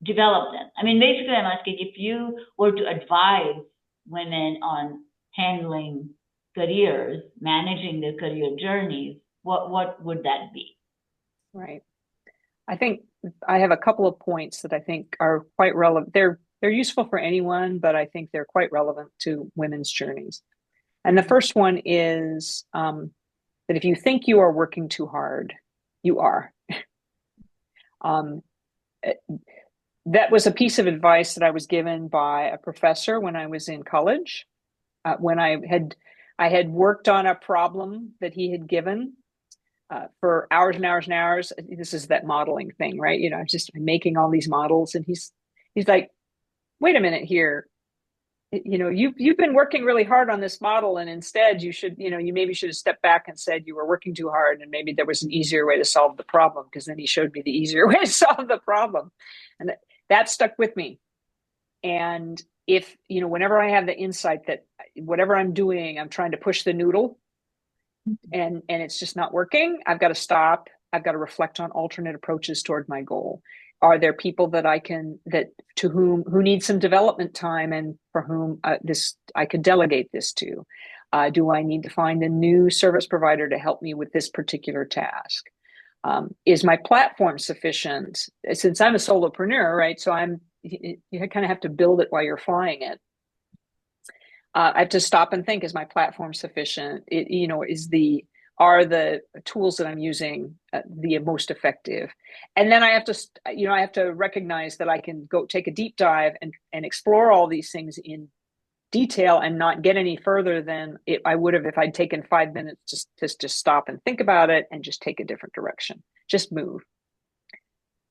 develop them? I mean, basically I'm asking, if you were to advise women on handling careers, managing their career journeys, what would that be? Right. I think I have a couple of points that I think are quite relevant. They're useful for anyone, but I think they're quite relevant to women's journeys. And the first one is that if you think you are working too hard, you are. That was a piece of advice that I was given by a professor when I was in college, when I had worked on a problem that he had given for hours and hours and hours. This is that modeling thing, right? I'm just making all these models, and he's like, wait a minute here. You've been working really hard on this model, and instead you should, you maybe should have stepped back and said you were working too hard, and maybe there was an easier way to solve the problem, because then he showed me the easier way to solve the problem. And that stuck with me. And if, whenever I have the insight that whatever I'm doing, I'm trying to push the noodle, and it's just not working, I've got to stop. I've got to reflect on alternate approaches toward my goal. Are there people that who need some development time and for whom I could delegate this to? Do I need to find a new service provider to help me with this particular task? Is my platform sufficient? Since I'm a solopreneur, right? So you kind of have to build it while you're flying it. I have to stop and think: is my platform sufficient? Are the tools that I'm using the most effective? And then I have to recognize that I can go take a deep dive and explore all these things in detail and not get any further than I would have if I'd taken 5 minutes to stop and think about it and just take a different direction, just move.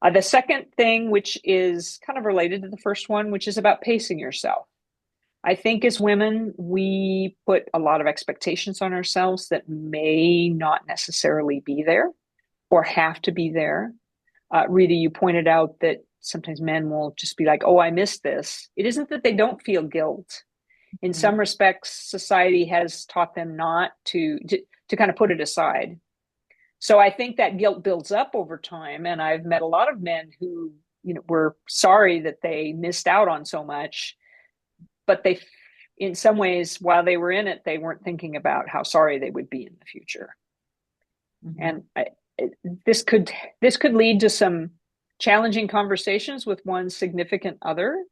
The second thing, which is kind of related to the first one, which is about pacing yourself. I think as women, we put a lot of expectations on ourselves that may not necessarily be there or have to be there. Rita, you pointed out that sometimes men will just be like, oh, I missed this. It isn't that they don't feel guilt. In some respects, society has taught them not to kind of put it aside. So I think that guilt builds up over time. And I've met a lot of men who, were sorry that they missed out on so much, but in some ways, while they were in it, they weren't thinking about how sorry they would be in the future. And this could lead to some challenging conversations with one's significant other.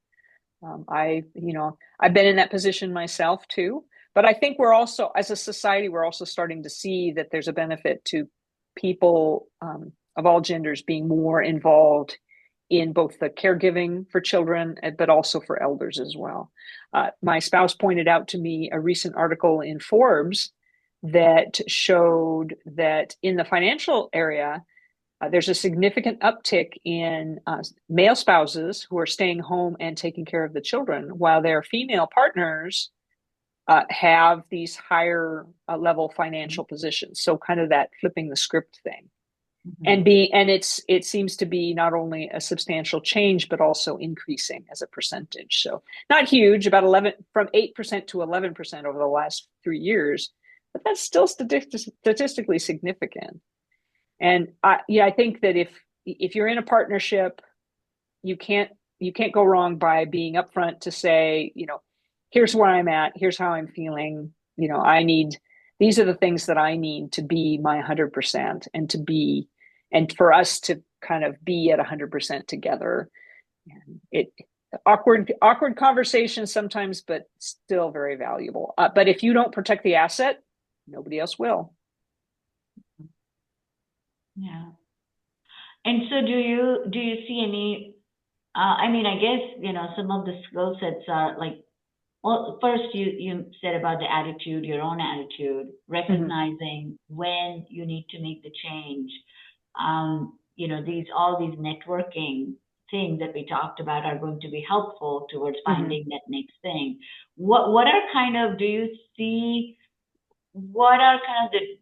I've been in that position myself too, but I think we're also, as a society, we're also starting to see that there's a benefit to people of all genders being more involved in both the caregiving for children, but also for elders as well. My spouse pointed out to me a recent article in Forbes that showed that in the financial area, there's a significant uptick in male spouses who are staying home and taking care of the children, while their female partners have these higher level financial positions. So kind of that flipping the script thing. And it seems to be not only a substantial change, but also increasing as a percentage. So not huge, about 8% to 11% over the last 3 years, but that's still statistically significant. And I think that if you're in a partnership, you can't go wrong by being upfront to say, here's where I'm at, here's how I'm feeling. These are the things that I need to be my 100% and for us to kind of be at 100% together. And awkward conversations sometimes, but still very valuable. But if you don't protect the asset, nobody else will. Yeah. And so do you see any, I guess, some of the skill sets are like, well, first you said about the attitude, your own attitude, recognizing when you need to make the change. All these networking things that we talked about are going to be helpful towards finding that next thing. What are kind of, do you see, what are kind of the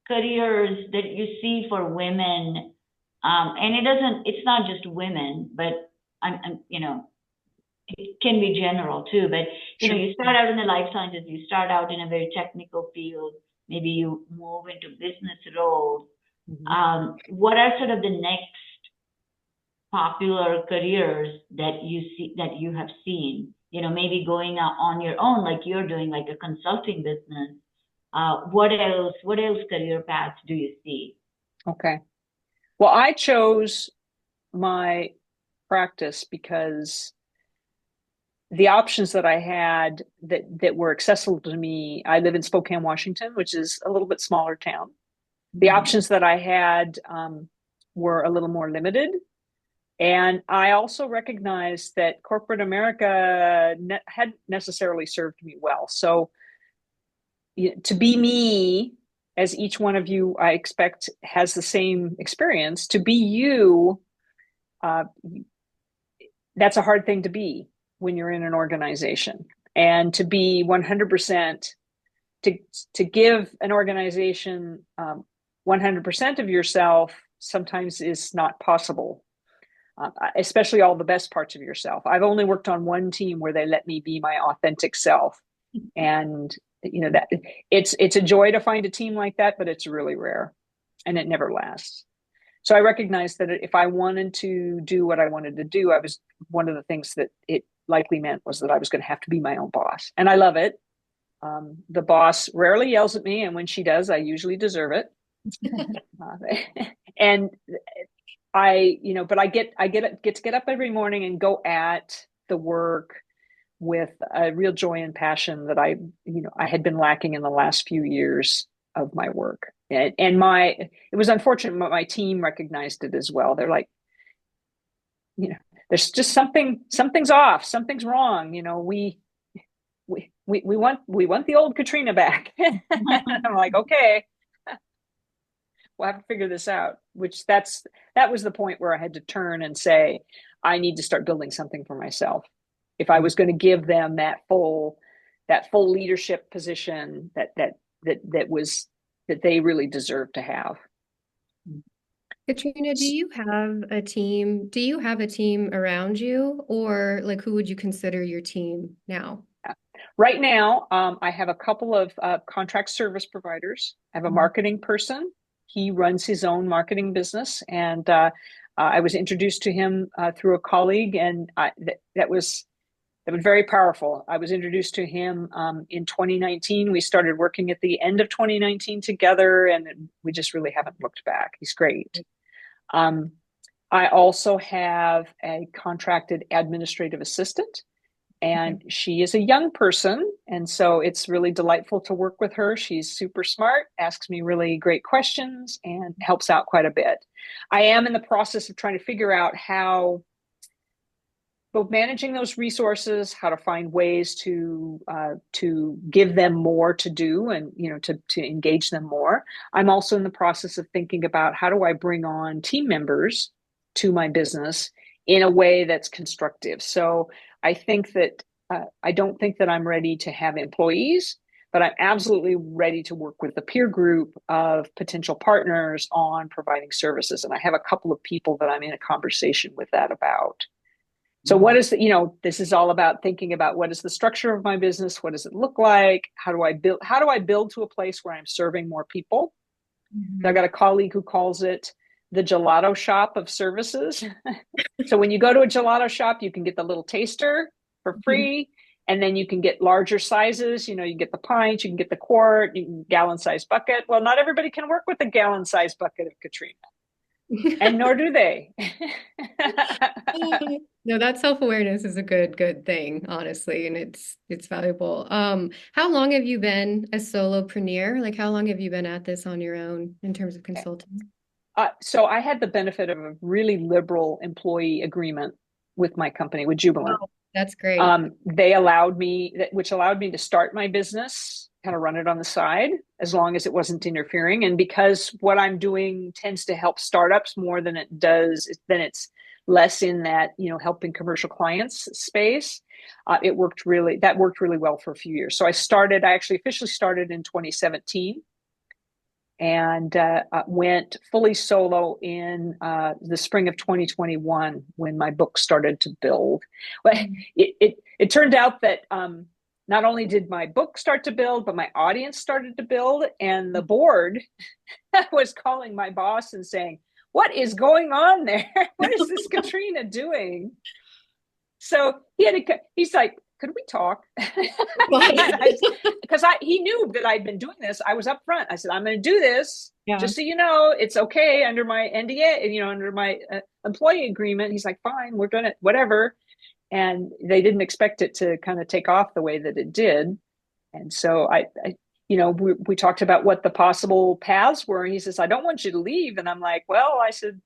careers that you see for women? And it's not just women, but it can be general too, but you start out in the life sciences, you start out in a very technical field, maybe you move into business roles. What are sort of the next popular careers that you have seen? Maybe going out on your own, like you're doing, like a consulting business. What else career paths do you see? Okay. Well, I chose my practice because the options that I had that were accessible to me, I live in Spokane, Washington, which is a little bit smaller town. The options that I had were a little more limited. And I also recognized that corporate America hadn't necessarily served me well. So to be me, as each one of you, I expect, has the same experience, to be you, that's a hard thing to be when you're in an organization. And to be 100%, to give an organization 100% of yourself sometimes is not possible, especially all the best parts of yourself. I've only worked on one team where they let me be my authentic self. And that it's a joy to find a team like that, but it's really rare and it never lasts. So I recognized that if I wanted to do what I wanted to do, I was one of the things that it likely meant was that I was going to have to be my own boss. And I love it. The boss rarely yells at me, and when she does, I usually deserve it. And but I get to get up every morning and go at the work with a real joy and passion that I had been lacking in the last few years of my work. And it was unfortunate, but my team recognized it as well. They're like, there's just something's off, something's wrong. We want the old Katrina back. I'm like, okay, we'll have to figure this out. That was the point where I had to turn and say, I need to start building something for myself. If I was going to give them that full leadership position that they really deserve to have. Katrina, do you have a team? Do you have a team around you, or like who would you consider your team now? Right now, I have a couple of contract service providers. I have a marketing person. He runs his own marketing business, and I was introduced to him through a colleague, and that was very powerful. I was introduced to him in 2019. We started working at the end of 2019 together, and we just really haven't looked back. He's great. I also have a contracted administrative assistant, and she is a young person, and so it's really delightful to work with her. She's super smart, asks me really great questions, and helps out quite a bit. I am in the process of trying to figure out how both managing those resources, how to find ways to give them more to do, and to engage them more. I'm also in the process of thinking about how do I bring on team members to my business in a way that's constructive. So I think that I don't think that I'm ready to have employees, but I'm absolutely ready to work with the peer group of potential partners on providing services. And I have a couple of people that I'm in a conversation with that about. So what is this is all about thinking about what is the structure of my business? What does it look like? How do I build to a place where I'm serving more people? I've got a colleague who calls it the gelato shop of services. So when you go to a gelato shop, you can get the little taster for free. And then you can get larger sizes. You can get the pint, you can get the quart, you can gallon size bucket. Well, not everybody can work with a gallon size bucket of Katrina. And nor do they. No, that self-awareness is a good thing, honestly, and it's valuable. How long have you been a solopreneur? Like, how long have you been at this on your own in terms of consulting? So I had the benefit of a really liberal employee agreement with my company, with Jubilant. Oh, that's great. They allowed me to start my business, kind of run it on the side, as long as it wasn't interfering. And because what I'm doing tends to help startups more than it's less in that, helping commercial clients space. That worked really well for a few years. So I actually officially started in 2017 and went fully solo in the spring of 2021 when my book started to build. But it turned out that not only did my book start to build, but my audience started to build, and the board was calling my boss and saying, "What is going on there? What is this Katrina doing?" So he's like, "Could we talk?" Because he knew that I'd been doing this. I was up front. I said, "I'm going to do this. Just so you know, it's okay under my NDA, under my employee agreement." He's like, "Fine, we're doing it, whatever." And they didn't expect it to kind of take off the way that it did. And so we talked about what the possible paths were. And he says, "I don't want you to leave." And I'm like, "Well," I said,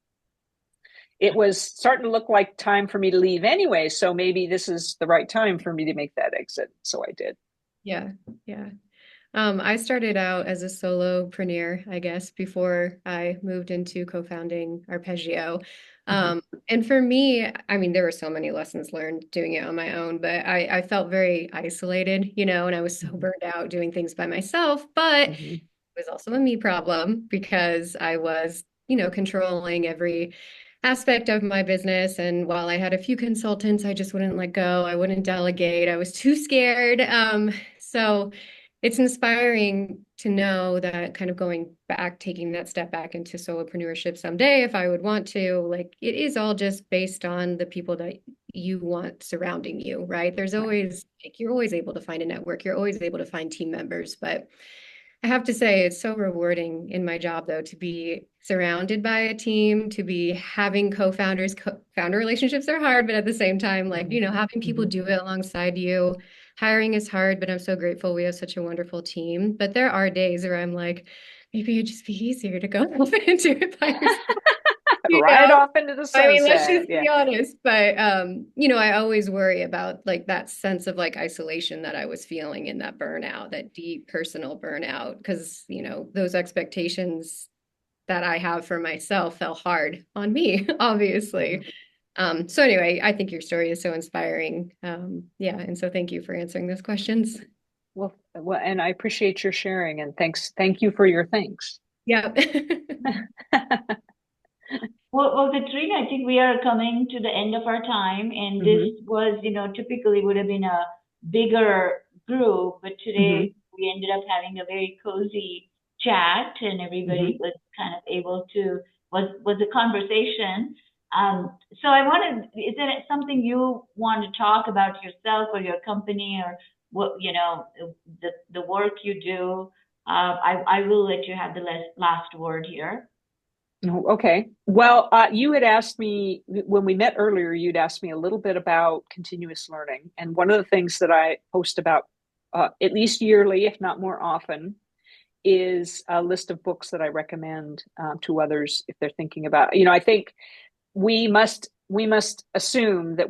"it was starting to look like time for me to leave anyway. So maybe this is the right time for me to make that exit." So I did. Yeah. I started out as a solopreneur, I guess, before I moved into co-founding Arpeggio. And for me, I mean, there were so many lessons learned doing it on my own, but I felt very isolated, and I was so burned out doing things by myself, but it was also a me problem because I was, controlling every aspect of my business. And while I had a few consultants, I just wouldn't let go. I wouldn't delegate. I was too scared. So it's inspiring to know that kind of going back, taking that step back into solopreneurship someday, if I would want to, like it is all just based on the people that you want surrounding you, right? There's always, like, you're always able to find a network, you're always able to find team members, but I have to say it's so rewarding in my job though to be surrounded by a team, to be having co-founders. Founder relationships are hard, but at the same time, like, you know, having people do it alongside you. Hiring is hard, but I'm so grateful we have such a wonderful team. But there are days where I'm like, maybe it'd just be easier to go off and do it by yourself. Right off into the sunset. I mean, let's just be honest. But you know, I always worry about like that sense of like isolation that I was feeling in that burnout, that deep personal burnout, because you know, those expectations that I have for myself fell hard on me, obviously. So anyway, I think your story is so inspiring. Yeah, and so thank you for answering those questions. Well, and I appreciate your sharing, and thank you for your thanks. Yeah. Well, Katrina, I think we are coming to the end of our time, and this was, you know, typically would have been a bigger group, but today we ended up having a very cozy chat, and everybody was kind of able to was a conversation. So I wanted, is there something you want to talk about yourself or your company or what, you know, the work you do? I will let you have the last word here. Okay. Well, you had asked me when we met earlier, you'd asked me a little bit about continuous learning. And one of the things that I post about at least yearly, if not more often, is a list of books that I recommend to others if they're thinking about, you know, I think we must assume that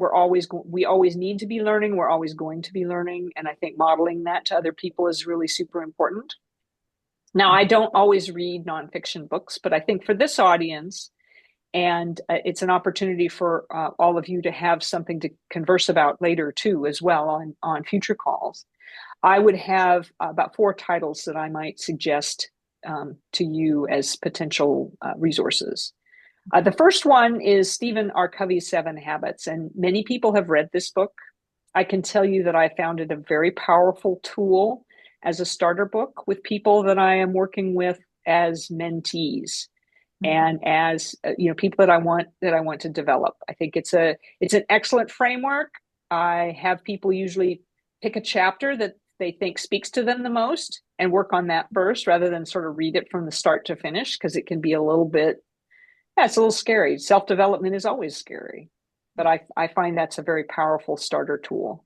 we always need to be learning. We're always going to be learning. And I think modeling that to other people is really super important. Now, I don't always read nonfiction books, but I think for this audience, and it's an opportunity for all of you to have something to converse about later too, as well on future calls. I would have about 4 titles that I might suggest to you as potential resources. The first one is Stephen R. Covey's 7 Habits, and many people have read this book. I can tell you that I found it a very powerful tool as a starter book with people that I am working with as mentees and as you know, people that I want to develop. I think it's an excellent framework. I have people usually pick a chapter that they think speaks to them the most and work on that first rather than sort of read it from the start to finish, because it can be a little bit, it's a little scary. Self-development is always scary, but I find that's a very powerful starter tool.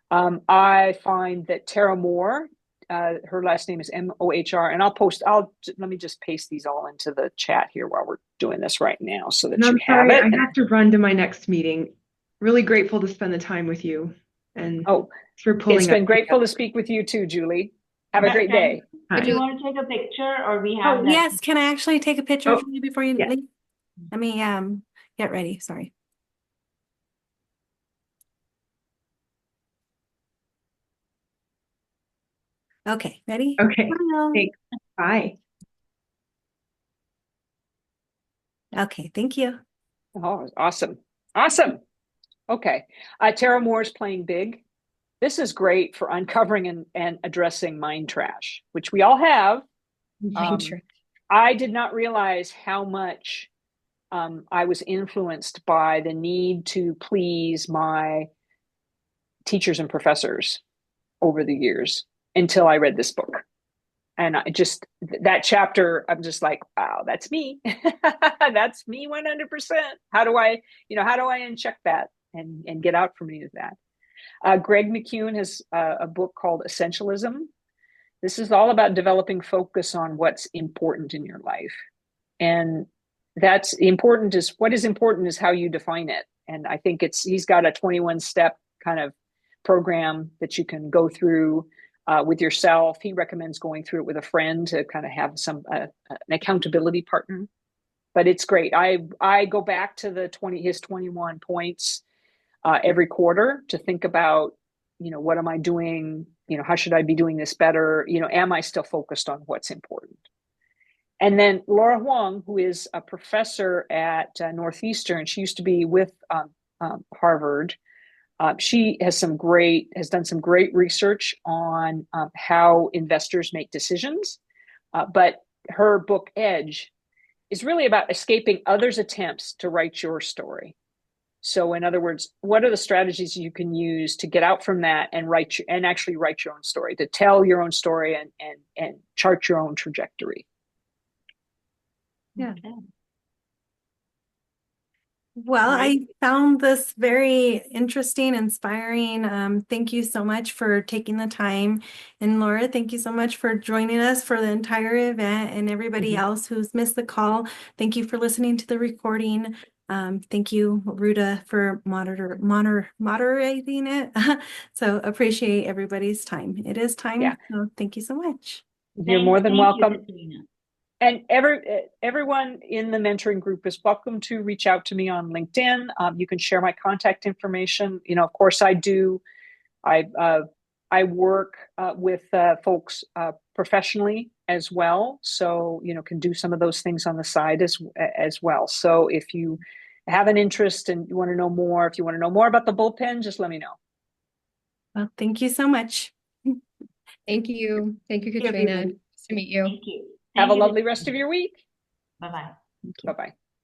I find that Tara Moore, her last name is Mohr, and let me just paste these all into the chat here while we're doing this right now so that you have it. I have to run to my next meeting. Really grateful to spend the time with you. And for pulling it's been grateful to speak with you too, Julie. Have a great day. Do you want to take a picture or we have yes, can I actually take a picture of you before you leave? Let me get ready. Sorry. Okay, ready? Okay. Thanks. Bye. Okay, thank you. Oh, awesome. Okay. Tara Moore is playing big. This is great for uncovering and addressing mind trash, which we all have. I did not realize how much I was influenced by the need to please my teachers and professors over the years until I read this book. And I just, that chapter, I'm just like, wow, that's me. That's me 100%. How do I uncheck that and get out from any of that? Greg McKeown has a book called Essentialism. This is all about developing focus on what's important in your life. And what is important is how you define it. And I think he's got a 21-step kind of program that you can go through with yourself. He recommends going through it with a friend to kind of have an accountability partner. But it's great. I go back to his 21 points every quarter to think about, you know, what am I doing? You know, how should I be doing this better? You know, am I still focused on what's important? And then Laura Huang, who is a professor at Northeastern, she used to be with Harvard. She has done some great research on how investors make decisions. But her book Edge is really about escaping others' attempts to write your story. So in other words, what are the strategies you can use to get out from that and actually write your own story, to tell your own story and chart your own trajectory? Yeah. Okay. Well, Great. I found this very interesting, inspiring. Thank you so much for taking the time. And Laura, thank you so much for joining us for the entire event. And everybody else who's missed the call, thank you for listening to the recording. Thank you, Ruta, for moderating it. So appreciate everybody's time. It is time. Yeah. So thank you so much. You're more than welcome. You, Katrina. And everyone in the mentoring group is welcome to reach out to me on LinkedIn. You can share my contact information. Of course, I do. I work with folks professionally as well, so can do some of those things on the side as well. So if you have an interest and you want to know more, if you want to know more about the bullpen, just let me know. Well, thank you so much. Thank you. Thank you, you, Katrina. everybody. Nice to meet you. Thank you. Have a Thank you, lovely rest of your week. Bye-bye. Thank you. Bye-bye.